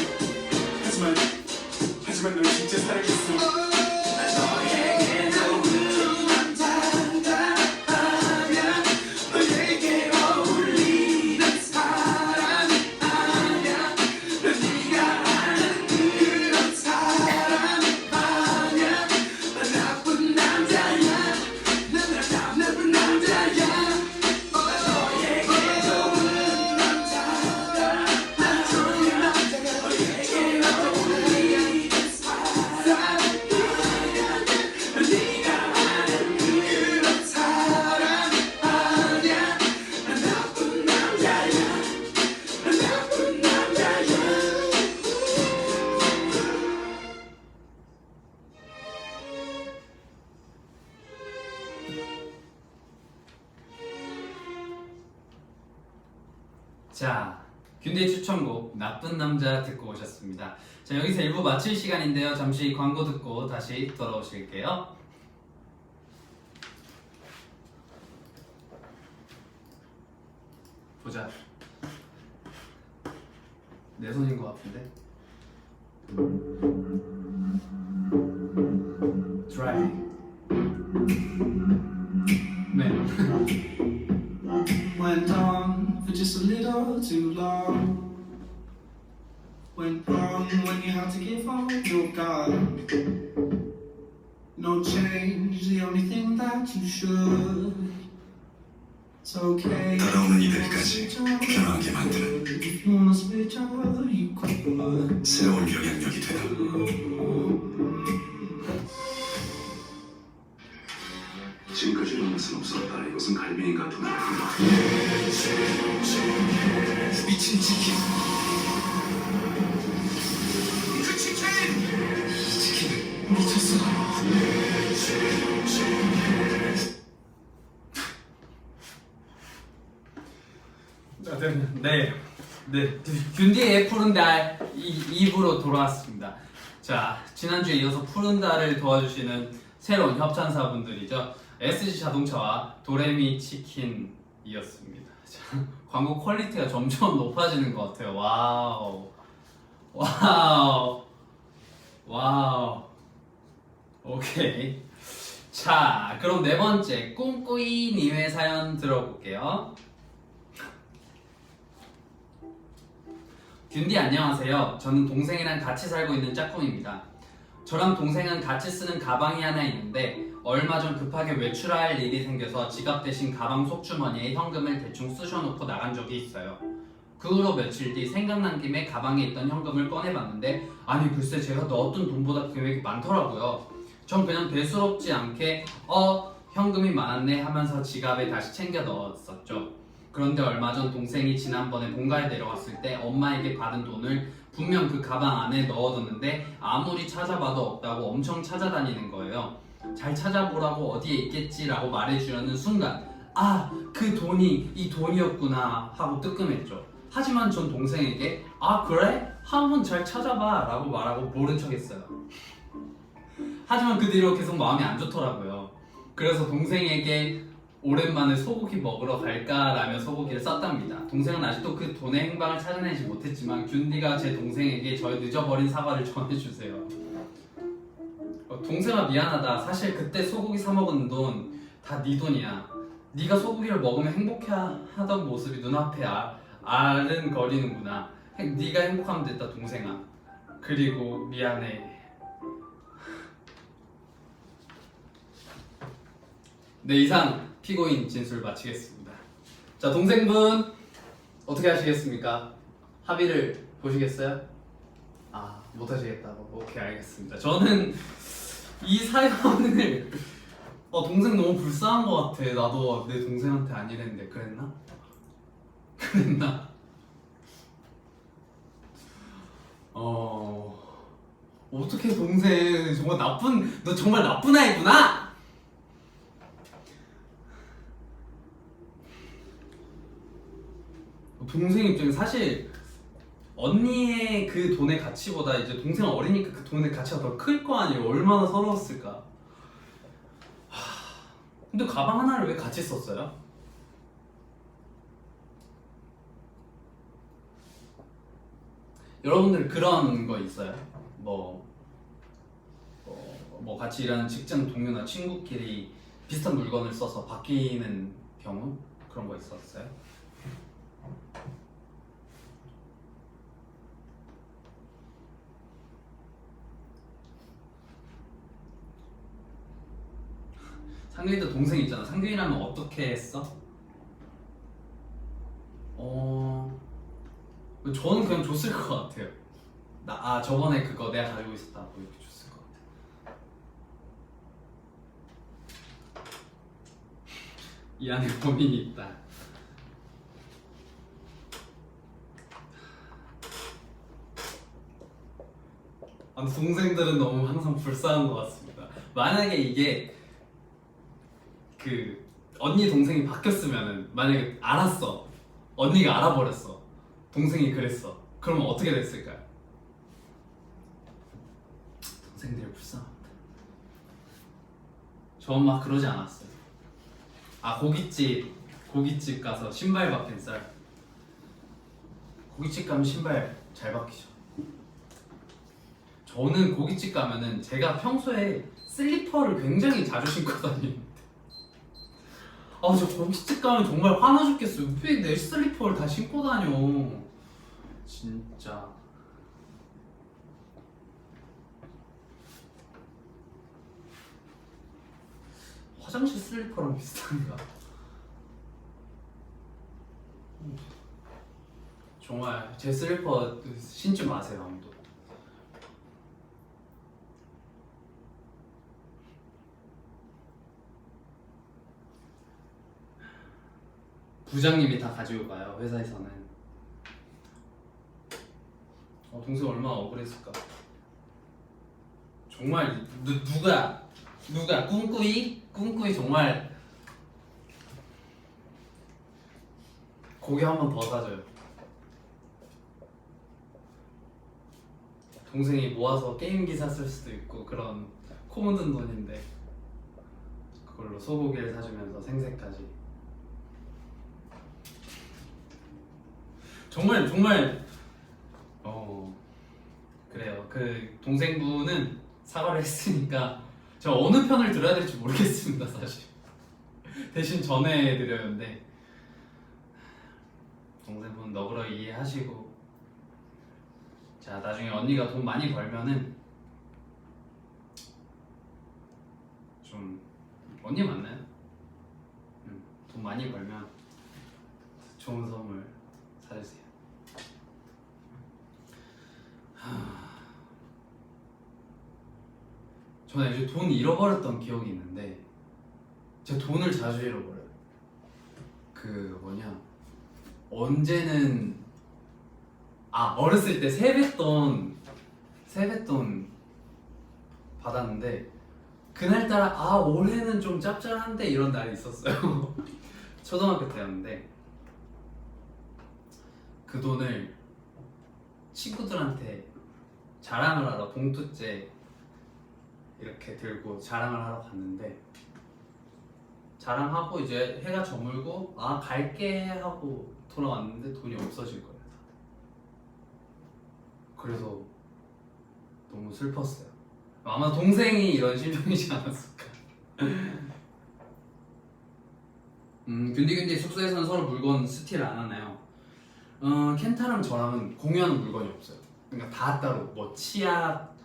하지만 널 진짜 사랑했어 난 너에게 좋은 남자가 아니야 너에게 어울리는 사람이 아니야 난 네가 아는 그런 사람이 아니야 난 나쁜 남자야 난 나쁜 남자야 너에게 좋은 남자가 아니야 너에게 어울리는 사람이 자, 균디의 추천곡 나쁜 남자 듣고 오셨습니다. 자, 여기서 1부 마칠 시간인데요. 잠시 광고 듣고 다시 돌아오실게요. 보자. 내 손인 것 같은데. Try. 네. Went on for just a little too long. Went wrong when you had to give all your God. No change, the only thing that you should. It's okay. 다가오는 이별까지 변하게 만드는 If you wanna switch out, you could. 새로운 영향력이 되다. 지금까지 일어날 순 없었다. 이것은 갈매인 같은 말이구나. 미친 치킨. 그 치킨! 이 치킨 미쳤어. 네, 균디의 푸른 달 2부로 돌아왔습니다. 자, 지난주에 이어서 푸른 달을 도와주시는 새로운 협찬사분들이죠. SG 자동차와 도레미 치킨이었습니다. 자, 광고 퀄리티가 점점 높아지는 것 같아요. 와우. 오케이. 자, 그럼 네 번째 꿈꾸이님의 사연 들어볼게요. 균디 안녕하세요. 저는 동생이랑 같이 살고 있는 짝꿍입니다. 저랑 동생은 같이 쓰는 가방이 하나 있는데 얼마 전 급하게 외출할 일이 생겨서 지갑 대신 가방 속주머니에 현금을 대충 쑤셔놓고 나간 적이 있어요. 그 후로 며칠 뒤 생각난 김에 가방에 있던 현금을 꺼내봤는데 아니 글쎄 제가 넣었던 돈보다 금액이 많더라고요. 전 그냥 대수롭지 않게 현금이 많았네 하면서 지갑에 다시 챙겨 넣었었죠. 그런데 얼마 전 동생이 지난번에 본가에 내려왔을 때 엄마에게 받은 돈을 분명 그 가방 안에 넣어뒀는데 아무리 찾아봐도 없다고 엄청 찾아다니는 거예요. 잘 찾아보라고 어디에 있겠지라고 말해주려는 순간 아, 그 돈이 이 돈이었구나 하고 뜨끔했죠. 하지만 전 동생에게 아 그래? 한번 잘 찾아봐 라고 말하고 모른 척했어요. 하지만 그 뒤로 계속 마음이 안 좋더라고요. 그래서 동생에게 오랜만에 소고기 먹으러 갈까라며 소고기를 쌌답니다. 동생은 아직도 그 돈의 행방을 찾아내지 못했지만 균디가 제 동생에게 저의 늦어버린 사과를 전해주세요. 동생아 미안하다. 사실 그때 소고기 사 먹은 돈 다 네 돈이야. 네가 소고기를 먹으면 행복해하던 모습이 눈앞에 아른거리는구나. 네가 행복하면 됐다 동생아. 그리고 미안해. 네, 이상 피고인 진술 마치겠습니다. 자, 동생분 어떻게 하시겠습니까? 합의를 보시겠어요? 아, 못하시겠다고? 오케이, 알겠습니다. 저는 이 사연을 동생 너무 불쌍한 것 같아. 나도 내 동생한테 안 이랬는데 그랬나? 어떻게 동생 정말 너 정말 나쁜 아이구나! 동생 입장에 사실 언니의 그 돈의 가치보다 이제 동생 어리니까 그 돈의 가치가 더 클 거 아니에요. 얼마나 서러웠을까. 근데 가방 하나를 왜 같이 썼어요? 여러분들 그런 거 있어요? 뭐 같이 일하는 직장 동료나 친구끼리 비슷한 물건을 써서 바뀌는 경우? 그런 거 있었어요? 상규이도 동생 있잖아. 상규이라면 어떻게 했어? 저는 그냥 줬을 것 같아요. 저번에 그거 내가 가지고 있었다고 이렇게 줬을 것 같아요. 이 안에 고민이 있다. 동생들은 너무 항상 불쌍한 것 같습니다. 만약에 이게 그 언니 동생이 바뀌었으면은 만약에 알았어, 언니가 알아버렸어, 동생이 그랬어. 그러면 어떻게 됐을까요? 동생들이 불쌍합니다. 전 막 그러지 않았어요. 아, 고깃집 가서 신발 바뀐 쌀. 고깃집 가면 신발 잘 바뀌죠. 저는 고깃집 가면은 제가 평소에 슬리퍼를 굉장히 자주 신고 다니는데, 아, 저 고깃집 가면 정말 화나 죽겠어요. 왜 내 슬리퍼를 다 신고 다녀? 진짜. 화장실 슬리퍼랑 비슷한가? 정말 제 슬리퍼 신지 마세요, 아무도. 부장님이 다 가지고 가요, 회사에서는. 동생 얼마나 억울했을까. 정말 누가 꿍꾸이 정말 고기 한 번 더 사줘요. 동생이 모아서 게임기 샀을 수도 있고 그런 코 묻은 돈인데 그걸로 소고기를 사주면서 생새까지. 정말 그래요. 그 동생분은 사과를 했으니까 저 어느 편을 들어야 될지 모르겠습니다, 사실. 대신 전해드렸는데 동생분 너그러이 이해하시고, 자, 나중에 언니가 돈 많이 벌면은 좀, 언니 맞나요? 돈 많이 벌면 좋은 선물 사주세요. 저는 요즘 돈 잃어버렸던 기억이 있는데, 제가 돈을 자주 잃어버려요. 그 뭐냐, 언제는 어렸을 때 세뱃돈 받았는데 그날따라 올해는 좀 짭짤한데 이런 날이 있었어요. 초등학교 때였는데 그 돈을 친구들한테 자랑을 하러 봉투째 이렇게 들고 자랑을 하러 갔는데, 자랑하고 이제 해가 저물고 갈게 하고 돌아왔는데 돈이 없어질 거예요. 그래서 너무 슬펐어요. 아마 동생이 이런 심정이지 않았을까. 균디균디 숙소에서는 서로 물건 스틸 안 하나요? 켄타랑 저랑은 공유하는 물건이 없어요. 그러니까 다 따로, 뭐 치약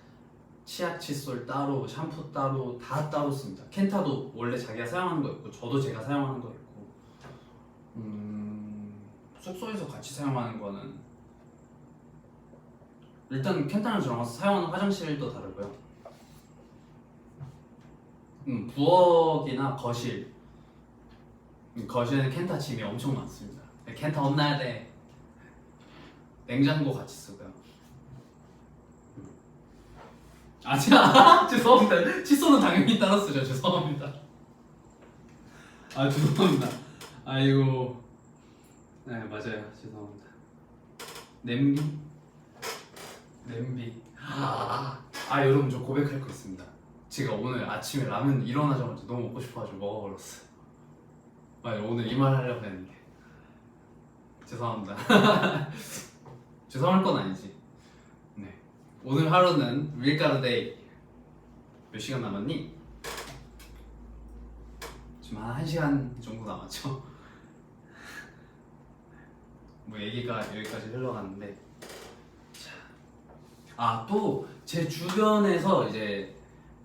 칫솔 따로, 샴푸 따로, 다 따로 씁니다. 켄타도 원래 자기가 사용하는 거 있고 저도 제가 사용하는 거 있고, 숙소에서 같이 사용하는 거는 일단 켄타랑 저랑 사용하는 화장실도 다르고요. 부엌이나 거실에는 켄타 짐이 엄청 많습니다. 켄타 혼나야 돼. 냉장고 같이 쓰고요. 죄송합니다. 칫솔은 당연히 따로 쓰죠. 죄송합니다. 죄송합니다. 아이고. 네, 맞아요. 죄송합니다. 냄비. 여러분, 저 고백할 거 있습니다. 제가 오늘 아침에 라면 일어나자마자 너무 먹고 싶어가지고 먹어버렸어요. 오늘 이 말 하려고 했는데 죄송합니다. 죄송할 건 아니지. 네, 오늘 하루는 밀가루 데이. 몇 시간 남았니? 지금 한 1시간 정도 남았죠? 뭐 얘기가 여기까지 흘러갔는데, 또 제 주변에서 이제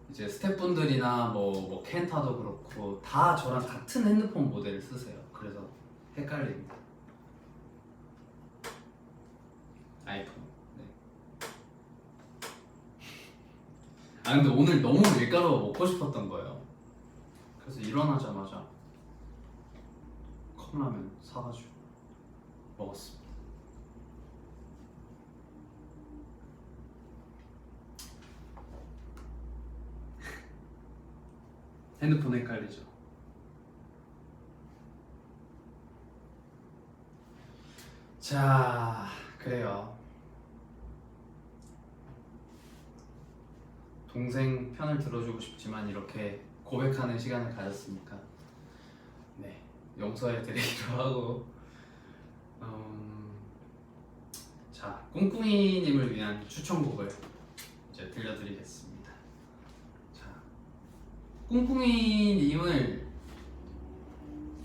스태프분들이나 뭐 켄타도 그렇고 다 저랑 같은 핸드폰 모델을 쓰세요. 그래서 헷갈립니다. 아이폰. 네. 근데 오늘 너무 밀가루가 먹고 싶었던 거예요. 그래서 일어나자마자 컵라면 사가지고 먹었습니다. 핸드폰 헷갈리죠. 자, 그래요. 동생 편을 들어주고 싶지만 이렇게 고백하는 시간을 가졌으니까 네, 용서해 드리기로 하고 자, 꿍꿍이님을 위한 추천곡을 이제 들려드리겠습니다. 자, 꿍꿍이님을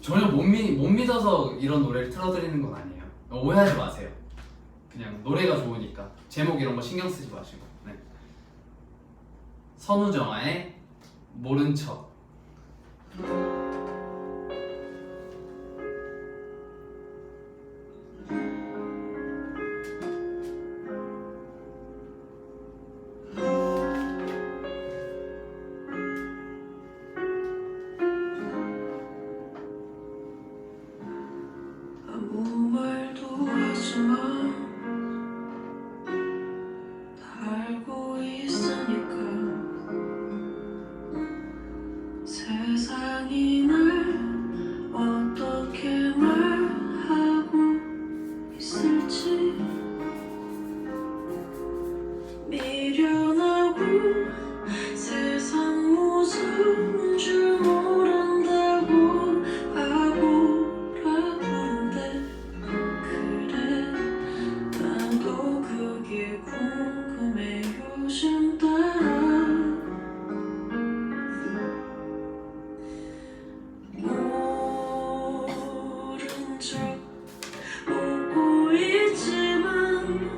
전혀 못 믿어서 이런 노래를 틀어드리는 건 아니에요. 오해하지 마세요. 그냥 노래가 좋으니까 제목 이런 거 신경 쓰지 마시고. 네. 선우정아의 모른 척. 아무 말도 하지 마. 다 알고 있으니까. 세상이 날 어떻게 말하고 있을지 미련하고 세상 무서운 줄 모른다고 바보라 부른데 그래 나도 그게 궁금해 요즘 따라 모른 척 웃고 있지만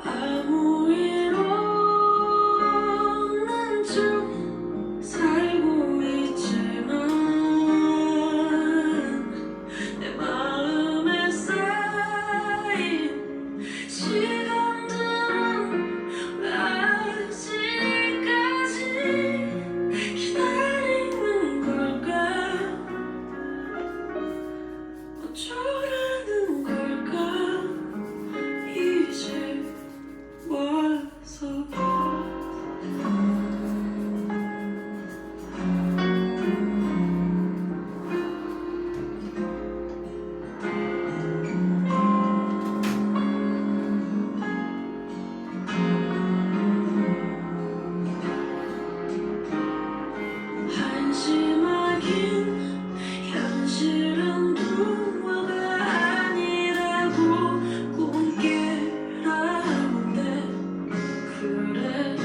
아무 일 없는 척 살고 있지만 내 마음에 쌓인 시간들은 왜 아직까지 기다리는 걸까? 어쩌라는 걸까? 이제 와서 한심하긴 현실은 동화가 아니라고 꿈깨라 하는데 그래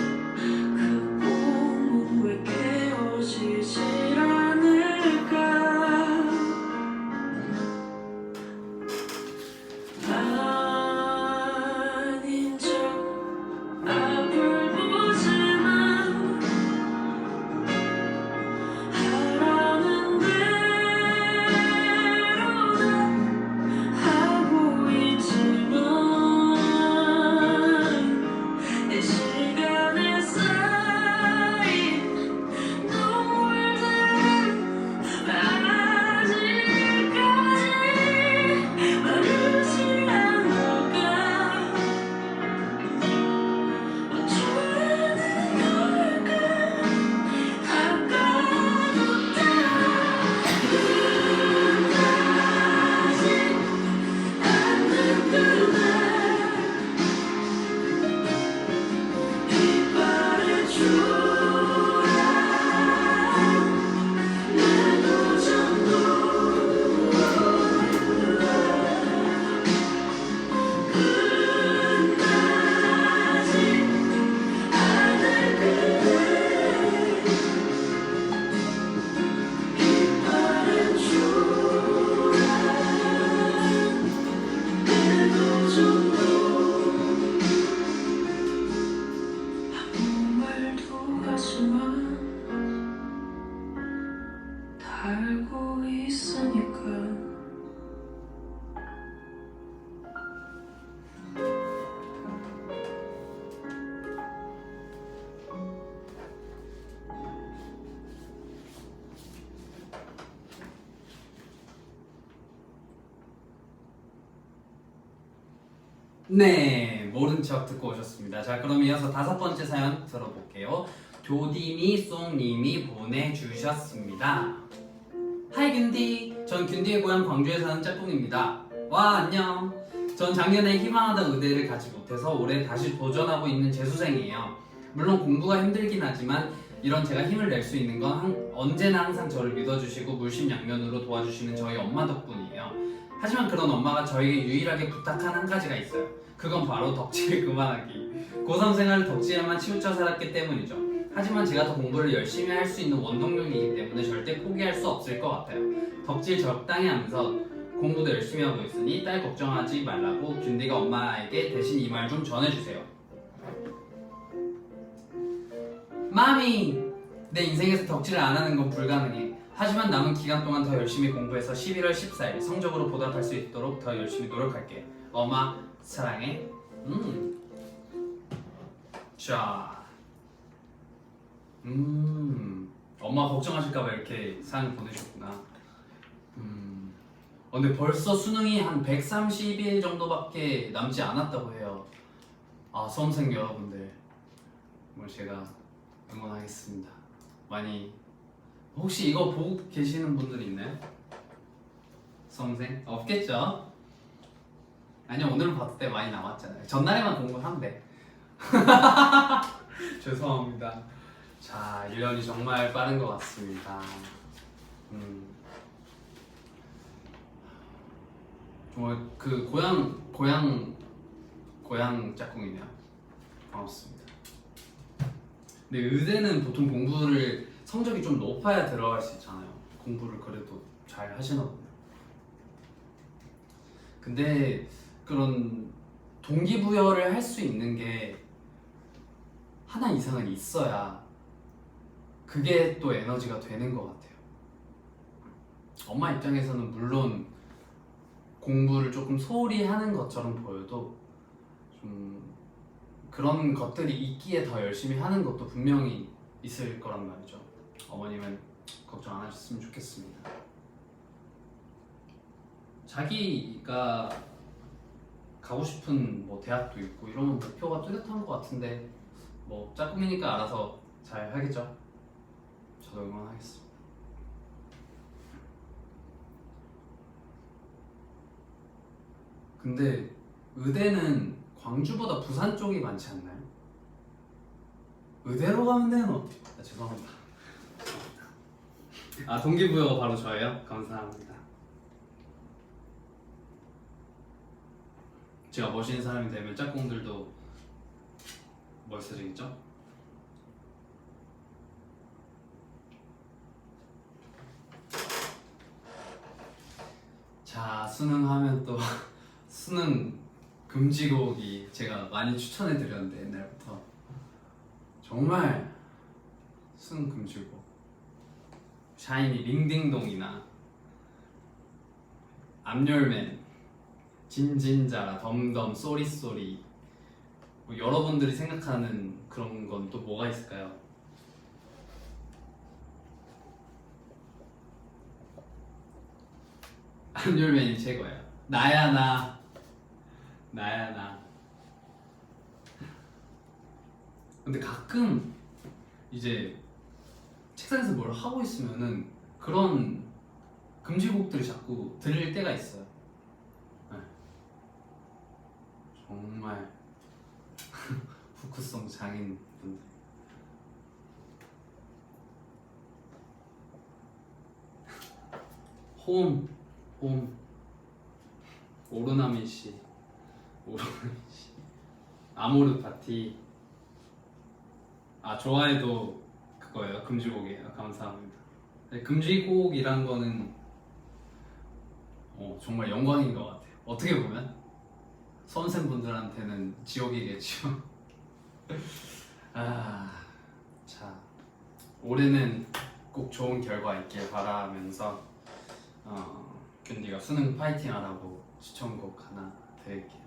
그 꿈은 왜 깨어지질 않을까? 아닌 척 앞을 보지만 하라는 대로 다 하고 있지만 내 시간에 쌓인 눈물들은 아직까지 마르지 않을까? 어쩌라는 걸까? 아까부터 끝나지 않는 그날 빛바래 초란 내 도전도 끝나지 않을 그날 빛바래 초란 내 도전도 아무 말도 하지만 다 알고 있으니까 네, 모른 척 듣고 오셨습니다. 자, 그럼 이어서 5번째 사연 들어볼게요. 도디미 송님이 보내주셨습니다. 하이 균디, 전 균디의 고향 광주에 사는 짝꿍입니다. 와 안녕. 전 작년에 희망하던 의대를 가지 못해서 올해 다시 도전하고 있는 재수생이에요. 물론 공부가 힘들긴 하지만 이런 제가 힘을 낼 수 있는 건 언제나 항상 저를 믿어주시고 물심양면으로 도와주시는 저희 엄마 덕분이에요. 하지만 그런 엄마가 저에게 유일하게 부탁한 한 가지가 있어요. 그건 바로 덕질을 그만하기. 고3 생활을 덕질에만 치우쳐 살았기 때문이죠. 하지만 제가 더 공부를 열심히 할 수 있는 원동력이기 때문에 절대 포기할 수 없을 것 같아요. 덕질 적당히 하면서 공부도 열심히 하고 있으니 딸 걱정하지 말라고 균디가 엄마에게 대신 이 말 좀 전해주세요. 마미! 내 인생에서 덕질을 안 하는 건 불가능해. 하지만 남은 기간 동안 더 열심히 공부해서 11월 14일 성적으로 보답할 수 있도록 더 열심히 노력할게. 엄마 사랑해. 자, 엄마 걱정하실까봐 이렇게 사연 보내셨구나. 근데 벌써 수능이 한 130일 정도밖에 남지 않았다고 해요. 아, 수험생 여러분들, 오늘 제가 응원하겠습니다. 많이 혹시 이거 보고 계시는 분들 있나요? 수험생? 없겠죠? 아니요, 오늘은 봤을 때 많이 남았잖아요. 전날에만 공부하면 돼. 죄송합니다. 자, 1년이 정말 빠른 것 같습니다. 정말 그 고향 짝꿍이네요. 반갑습니다. 근데 의대는 보통 공부를 성적이 좀 높아야 들어갈 수 있잖아요. 공부를 그래도 잘 하시나 보네요. 근데 그런 동기부여를 할 수 있는 게 하나 이상은 있어야 그게 또 에너지가 되는 것 같아요. 엄마 입장에서는 물론 공부를 조금 소홀히 하는 것처럼 보여도 좀 그런 것들이 있기에 더 열심히 하는 것도 분명히 있을 거란 말이죠. 어머님은 걱정 안 하셨으면 좋겠습니다. 자기가 가고 싶은 뭐 대학도 있고 이러면 목표가 뚜렷한 것 같은데 뭐 짝꿍이니까 알아서 잘 하겠죠. 저도 응원하겠습니다. 근데 의대는 광주보다 부산 쪽이 많지 않나요? 의대로 가면 되는 죄송합니다. 아, 동기부여가 바로 저예요? 감사합니다. 제가 멋있는 사람이 되면 짝꿍들도 멋있어지겠죠? 자, 수능하면 또 수능 금지곡이 제가 많이 추천해 드렸는데 옛날부터 정말 수능 금지곡 샤이니 링딩동이나 암열맨 진진자라 덤덤 쏘리쏘리 뭐 여러분들이 생각하는 그런 건 또 뭐가 있을까요? 암열맨이 최고예요. 나야 나 나야 나. 근데 가끔 이제 책상에서 뭘 하고 있으면은 그런 금지곡들이 자꾸 들릴 때가 있어요. 네. 정말 후크송 장인 분들. 홈 오르나미 씨, 아모르 파티. 아, 좋아해도 그거예요. 금지곡이에요. 감사합니다. 네, 금지곡이란 거는 정말 영광인 것 같아요. 어떻게 보면 수험생분들한테는 지옥이겠죠. 자, 올해는 꼭 좋은 결과 있길 바라면서 균디가 수능 파이팅 하라고 추천곡 하나 드릴게요.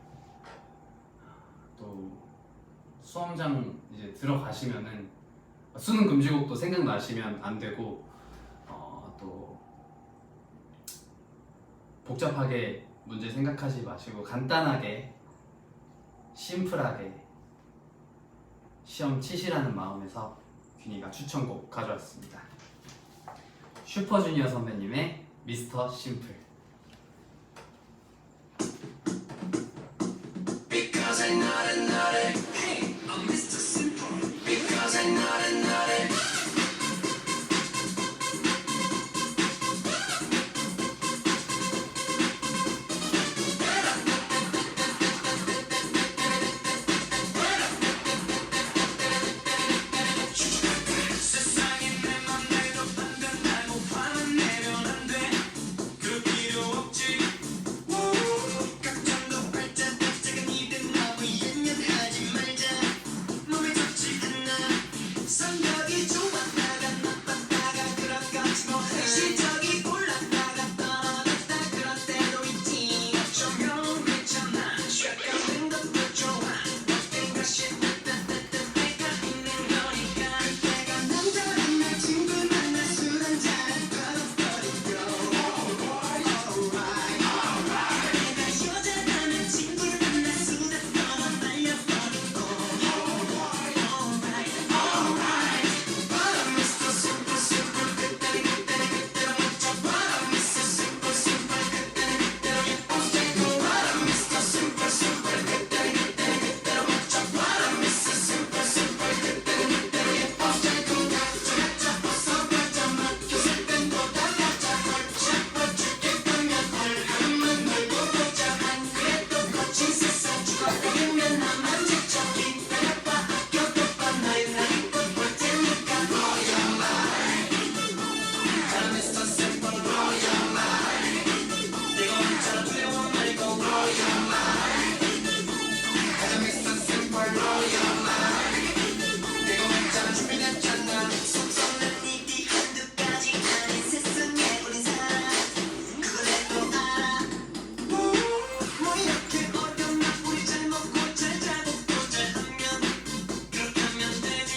또 수험장 이제 들어가시면은 수능 금지곡도 생각나시면 안 되고 또 복잡하게 문제 생각하지 마시고 간단하게 심플하게 시험 치시라는 마음에서 균이가 추천곡 가져왔습니다. 슈퍼주니어 선배님의 미스터 심플. Because I'm not a naughty. Hey, I'm Mr. Simple. Because I'm not a naughty. 세상에 내 맘대로 판단하고 화만 내면 안 돼. 그럴 필요 없지. 걱정도 말자. 작은 일은 너무 연연하지 말자. 몸에 좋지 않아. 성격이 좋았다가 나빴다가 그런 거지 뭐. 시적이 올랐다가 떨어졌다 그런 때도 있지. 어쩌면 괜찮아. 쉐까는 것도 좋아. 어떤 것이 내가 있는 거니까. 그때가 남자나 친구 만나 술 한잔 걸어버리고. 내가 여자라면 친구를 만나 수다 떨어 날려버리고. But I'm Mr. Simple Simple. 그때는 그때로 멈춰. But I'm Mr. Simple Simple. 그때는 그때로 예뻐지고. But I'm Mr. Simple Simple. 그때는 그때로 멈춰. But I'm Mr. Simple Simple. 그때는 그때로 예뻐지고. 가짜 벗어가자 맡겼을 땐 보다 가자 헐 잡아줄게 그러면 헐 한번 놀고 보자 안 그래도 거친 세상 죽어버리면 나만 지쳐 기다려봐 아껴도 봐 너의 나이 볼 테니까 Blow your mind I'm Mr. Simple Blow your mind 내가 혼자라 두려워 말고 Blow your mind I'm Mr. Simple Blow your mind 내가 혼자라 준비됐잖아 속성난 일이 한두 가지 아닌 세상에 우린 살아 그걸 내도 알아 뭐 이렇게 어려나 우리 잘 먹고 잘 자고 또 잘하면 그렇게 하면 되지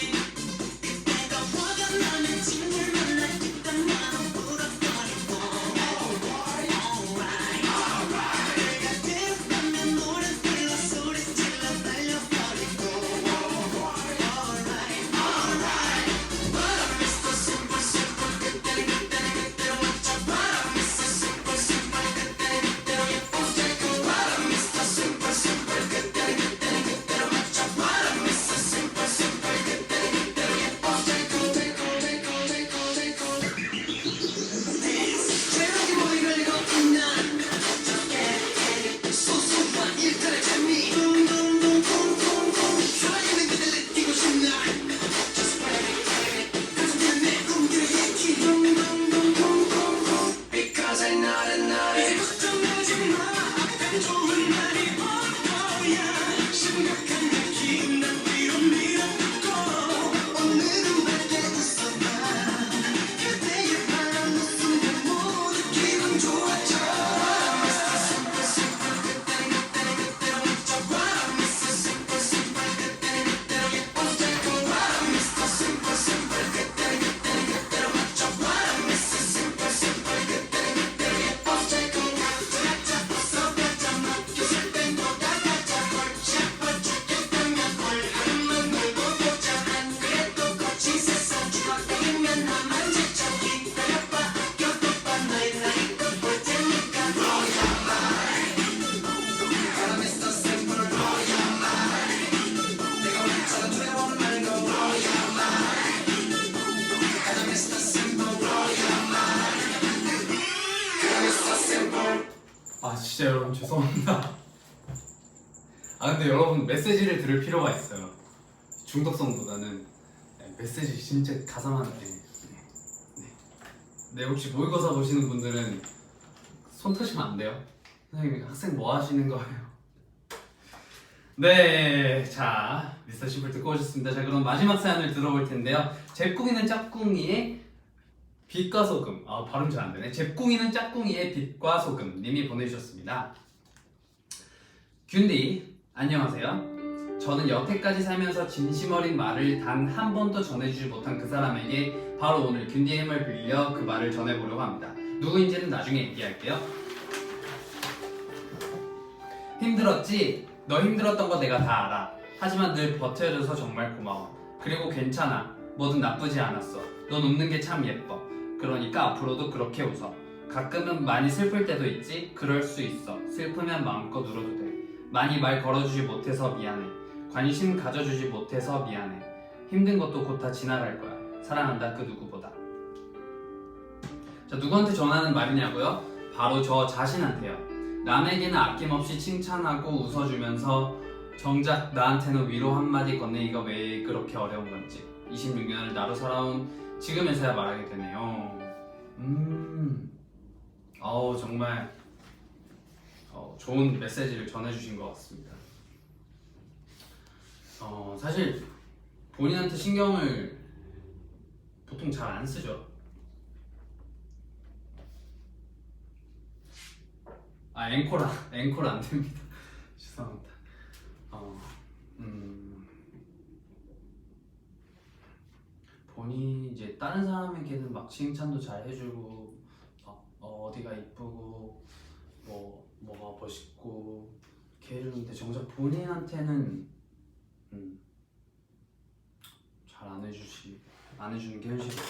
그때가 화가 나면 친구를 만나 일단 나도 울어버리고 내가 괴롭다면 노래 불러 소리 질러 날려버리고 But I'm Mr. Simple Simple 그때는 그때로 맞춰 But I'm Mr. Simple Simple 그때는 그때로 예뻐지고 But I'm Mr. Simple Simple 그때는 그때로 맞춰 But I'm Mr. Simple Simple 그때는 그때로 예뻐지고 제목이 뭐 이럴 리가 없나 저게 소소한 일탈의 재미 쿵쿵쿵쿵쿵 살아있는 그댈 느끼고 싶나 Just play it 가슴에 내 꿈들의 얘기 쿵쿵쿵쿵쿵 Because I'm not a naughty 이제 걱정하지 마 앞에 좋은 날이 올 거야 심각한 느낌 난 위로 밀어붙고 오늘은 밝게 웃어봐 그때의 바람 웃으면 모두 기분 좋아져 Mr. Simple Simple 그때는 그때로 맞춰 Mr. Simple Simple 그때는 그때로 예뻐지고 Mr. Simple Simple 그때는 그때로 맞춰 Mr. Simple Simple 그때는 그때로 예뻐지고 가짜 벗어가자 맡겼을 땐 보다 가자 헐 잡아줄게 그러면 헐 한번 놀고 보자 안 그래도 거친 세상 죽어버리면 나만 지쳐 기다려봐 아껴도 봐 너의 나이 볼 테니까 Blow your mind I'm Mr. Simple Blow your mind 내가 혼자라 두려워 말고 Blow your mind I'm Mr. Simple Blow your mind I'm Mr. Simple 아 진짜 여러분 죄송합니다. 아 근데 여러분 메시지를 들을 필요가 있어요. 중독성보다는 메시지 진짜 가사만 네, 혹시 모의고사 보시는 분들은 손 터시면 안 돼요. 선생님 학생 뭐 하시는 거예요? 네, 자 미스터 심플 듣고 오셨습니다. 자 그럼 마지막 사연을 들어볼 텐데요. 잽꿍이는 짝꿍이의 빛과 소금. 아 발음 잘 안 되네. 잽꿍이는 짝꿍이의 빛과 소금 님이 보내주셨습니다. 균디 안녕하세요. 저는 여태까지 살면서 진심 어린 말을 단 한 번도 전해주지 못한 그 사람에게 바로 오늘 균디의 힘을 빌려 그 말을 전해보려고 합니다. 누구인지는 나중에 얘기할게요. 힘들었지? 너 힘들었던 거 내가 다 알아. 하지만 늘 버텨줘서 정말 고마워. 그리고 괜찮아. 뭐든 나쁘지 않았어. 넌 웃는 게 참 예뻐. 그러니까 앞으로도 그렇게 웃어. 가끔은 많이 슬플 때도 있지. 그럴 수 있어. 슬프면 마음껏 울어도 돼. 많이 말 걸어주지 못해서 미안해. 관심 가져주지 못해서 미안해. 힘든 것도 곧 다 지나갈 거야. 사랑한다 그 누구보다. 자, 누구한테 전하는 말이냐고요? 바로 저 자신한테요. 남에게는 아낌없이 칭찬하고 웃어주면서 정작 나한테는 위로 한마디 건네기가 왜 그렇게 어려운 건지 26년을 나로 살아온 지금에서야 말하게 되네요. 정말 좋은 메시지를 전해주신 것 같습니다. 사실 본인한테 신경을 보통 잘 안 쓰죠. 앵콜 안 됩니다. 죄송합니다. 본인이 이제 다른 사람에게는 막 칭찬도 잘 해주고 어디가 이쁘고 뭐가 멋있고 이렇게 해주는데 정작 본인한테는 잘 안 해주는 게 현실이에요.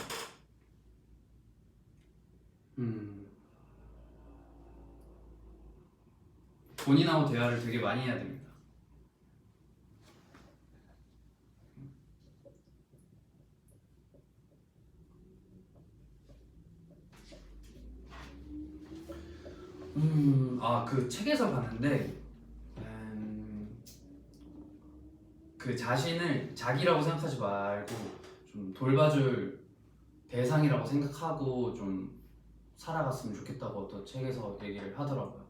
본인하고 대화를 되게 많이 해야 됩니다. 그 책에서 봤는데 그 자신을 자기라고 생각하지 말고 좀 돌봐줄 대상이라고 생각하고 좀 살아갔으면 좋겠다고 어떤 책에서 얘기를 하더라고요.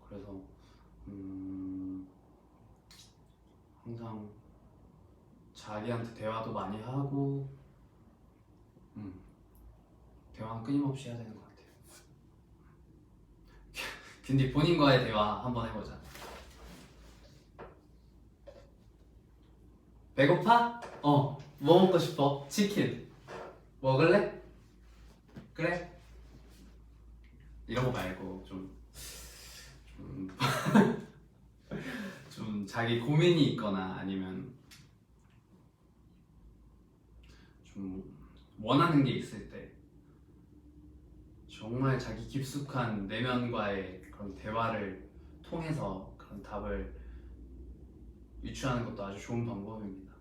그래서 항상 자기한테 대화도 많이 하고 대화는 끊임없이 해야 되는 것 같아요. 근데 본인과의 대화 한번 해보자. 배고파? 뭐 먹고 싶어? 치킨 먹을래? 그래? 이런 거 말고 좀 자기 고민이 있거나 아니면 좀 원하는 게 있을 때 정말 자기 깊숙한 내면과의 그런 대화를 통해서 그런 답을 유추하는 것도 아주 좋은 방법입니다.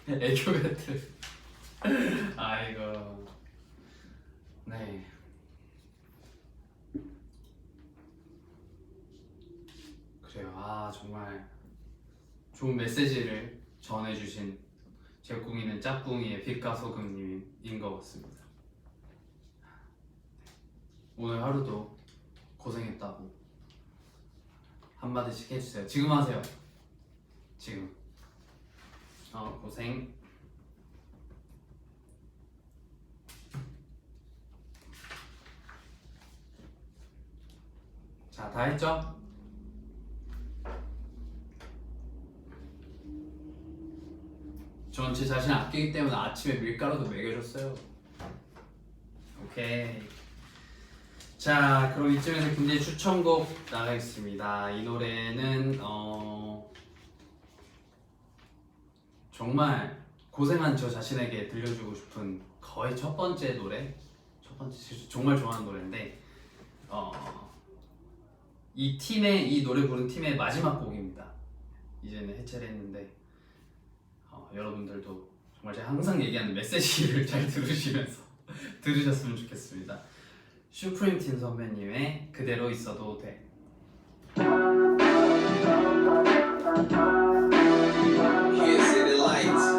애교 같은. 아이고. 네. 그래요. 정말 좋은 메시지를 전해주신 제국이는 짝꿍이의 빛과 소금님인 것 같습니다. 오늘 하루도 고생했다고 한마디씩 해주세요. 지금 하세요. 지금. 고생. 자, 다 했죠? 전 제 자신을 아끼기 때문에 아침에 밀가루도 먹여줬어요. 오케이. 자, 그럼 이쯤에서 김대희 추천곡 나가겠습니다. 이 노래는 정말 고생한 저 자신에게 들려주고 싶은 거의 첫 번째 노래, 정말 좋아하는 노래인데 이 노래 부른 팀의 마지막 곡입니다. 이제는 해체를 했는데 여러분들도 정말 제가 항상 얘기하는 메시지를 잘 들으시면서 들으셨으면 좋겠습니다. 슈프림틴 선배님의 그대로 있어도 돼. Here city lights.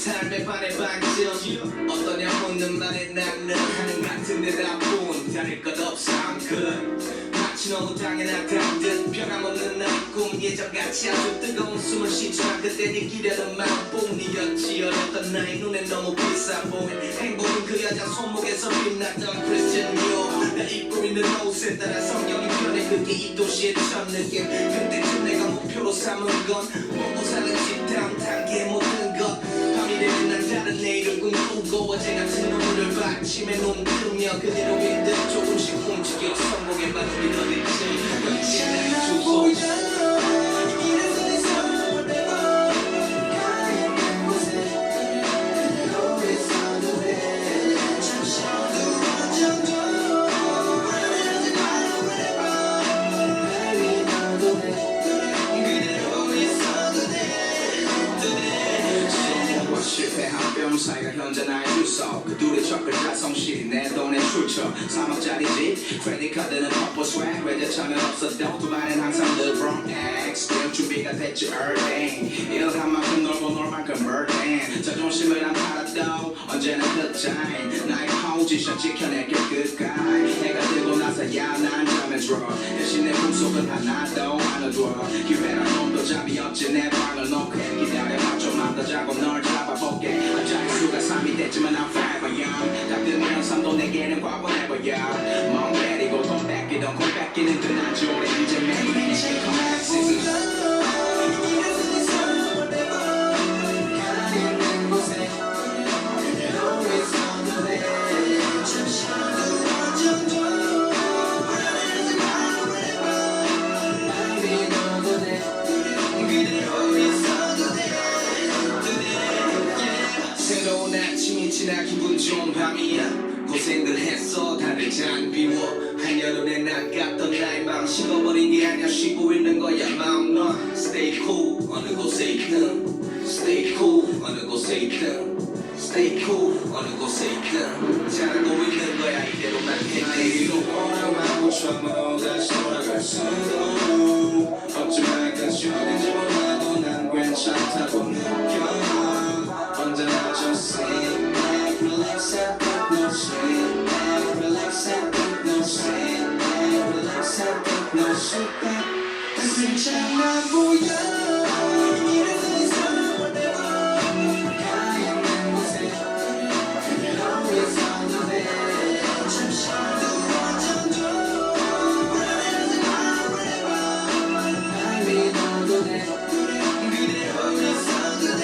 삶의 반의 반전 어떠냐 묻는 말에 나는 하는 같은 대답은 다를 것 없어 I'm good 마치 너무 당연하다는 듯 변함없는 나의 꿈 예전같이 아주 뜨거운 숨을 쉬지만 그때 네 기대는 마음뿐이었지 어렸던 나의 눈에 너무 비싸 보인 행복은 그 여자 손목에서 빛났던 크리스찬 디오 나 입고 있는 옷에 따라 성경이 변해 그게 이 도시의 첫 느낌 그때쯤 내가 목표로 삼은 건 먹고 사는 집 다음 단계의 모든 것 밤이 되면 난 다른 내일을 꿈꾸고 어제 같은 눈물을 받침에 눈 뜨며 그대로 윈듯 조금씩 움직여 성공의 마음이 어딨지 역시 나의 주소 실패한 뺨 사이가 현재 나의 주소 그 둘의 첫 글자 성실히 내 돈의 출처 3억짜리 집 크레딧 카드는 퍼플 스웩 외제차는 없어도 두 발엔 항상 The Wrong X 게임 준비가 됐지 earthing 일한 만큼 놀고 놀 만큼 burden 자존심을 안 팔아도 언제나 good time 나의 포지션 지켜낼게 끝까지 해가 뜨고 나서야 난 잠에 들어 대신 내 꿈속은 하나도 안 어두워 기회란 놈도 잠이 없지 내 방을 놓고 기다려봐 좀만 더 자고 널 잡아볼게 갑자기 수가 3이 됐지만 I'm fine but young 딱 뜨면 삶도 내게는 과거해봐야 멍 때리고 돈 뺏기던 공 뺏기는 그날 오래 이제 매일 내게 comeback season 새로운 아침이 지나 기분 좋은 밤이야 고생들 했어 다들 잘 비워 한여름에 나갔던 나의 맘 식어버린 게 아니야 쉬고 있는 거야 마음 놔 Stay cool 어느 곳에 있든 Stay cool 어느 곳에 있든 Stay cool 어느 곳에 있든 잘하고 있는 거야 이대로만 해내기로 원하고 처음으로 다시 돌아갈 수도 없지만 까지 어딘지 몰라도 난 괜찮다고 느껴 언제나 just sit back, relax and take no shit back, relax and take no shit back, relax and take no shit back. 괜찮아 보여. 이래서 있어 whatever. 가 있는 곳에 그대로 있어도 돼. 잠시 두어져도 불안해하지 마 whatever. 날 믿어도 돼. 그대로 있어도 돼.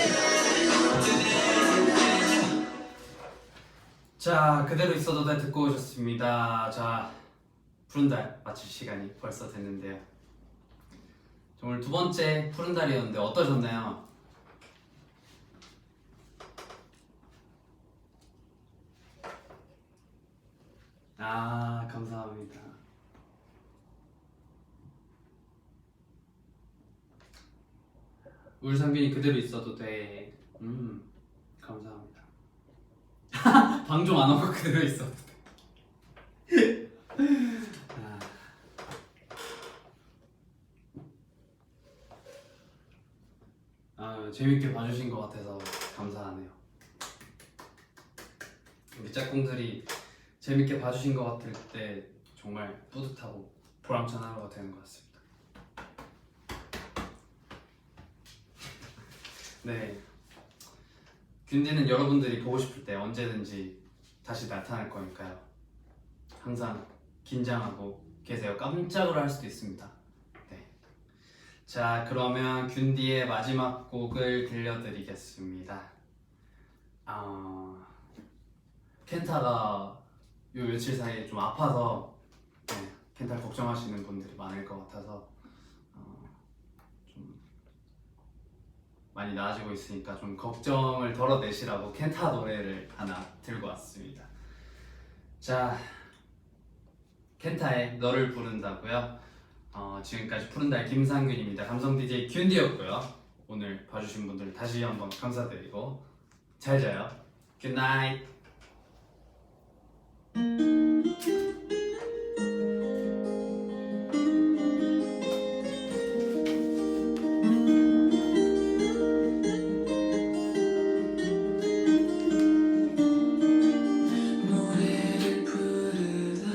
자, 그대로 있어도 돼 듣고 오셨습니다. 자, 푸른 달 마칠 시간이 벌써 됐는데요. 정말 두 번째 푸른 달이었는데 어떠셨나요? 아, 감사합니다. 울상균이 그대로 있어도 돼. 감사합니다. 방종 안 하고 그대로 있어도 돼. 재밌게 봐주신 것 같아서 감사하네요. 우리 짝꿍들이 재밌게 봐주신 것 같을 때 정말 뿌듯하고 보람찬 하루가 되는 것 같습니다. 네, 균디는 여러분들이 보고 싶을 때 언제든지 다시 나타날 거니까요. 항상 긴장하고 계세요. 깜짝으로 할 수도 있습니다. 네. 자, 그러면 균디의 마지막 곡을 들려드리겠습니다. 켄타가 요 며칠 사이에 좀 아파서 네, 켄타 걱정하시는 분들이 많을 것 같아서 좀 많이 나아지고 있으니까 좀 걱정을 덜어내시라고 켄타 노래를 하나 들고 왔습니다. 자, 켄타의 너를 부른다고요. 지금까지 푸른달 김상균입니다. 감성 DJ 균디였고요. 오늘 봐주신 분들 다시 한번 감사드리고 잘 자요. 굿나잇. 노래를 부르다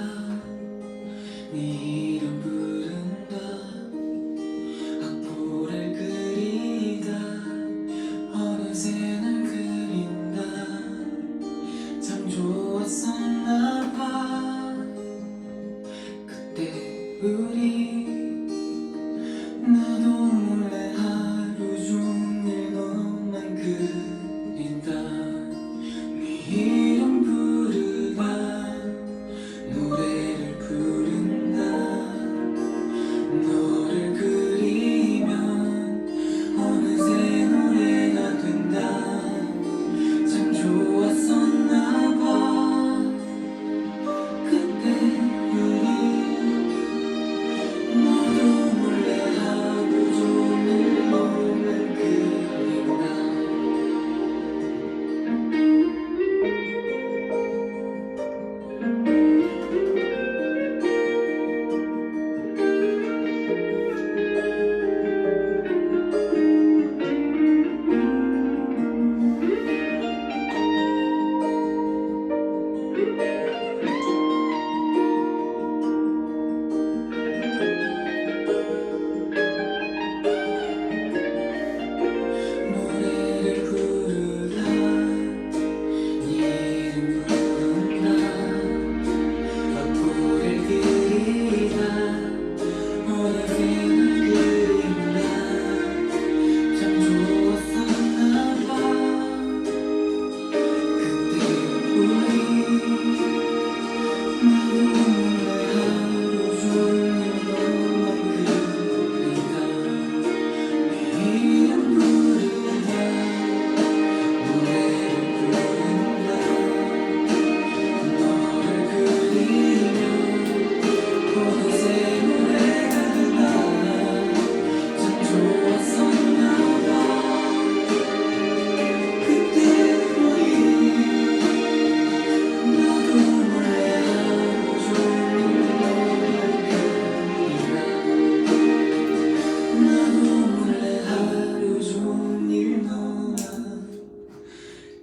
우리 나도 몰래 하루 종일 너만 그린다 네 이름 부르다 노래를 부른다 너를 그리면 어느새 노래가 된다 참 좋았었나 봐 그때 우리 너도 몰래 하루 종일 너만 그린다 노래를 부르다 이름 부른다 앞으를 그리다 어느새 널 그린다 참 좋았었나 봐 그때 우리 나도 몰래 하루 종일 너만 그린다 내 이름 부른다 노래를 부른다 너를 그리면 어느새 노래가 된다 참 좋았었나 봐 그때 우리 나도 몰래 하루 종일 너만 그린다 나도 몰래 하루 종일 너만 그린다 노래를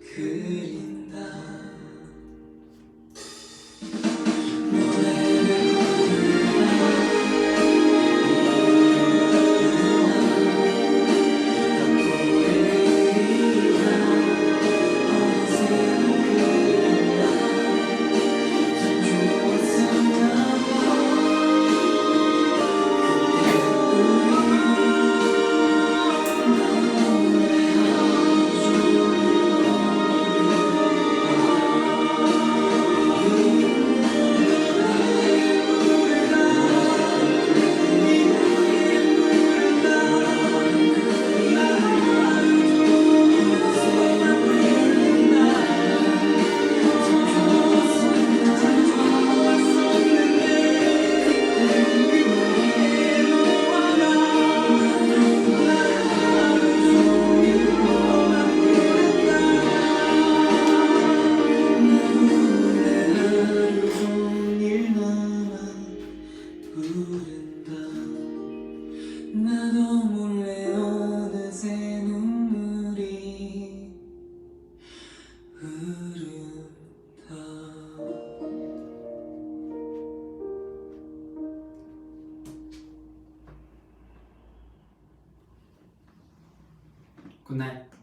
나도 몰래 어느새 눈물이 흐른다 굿나잇.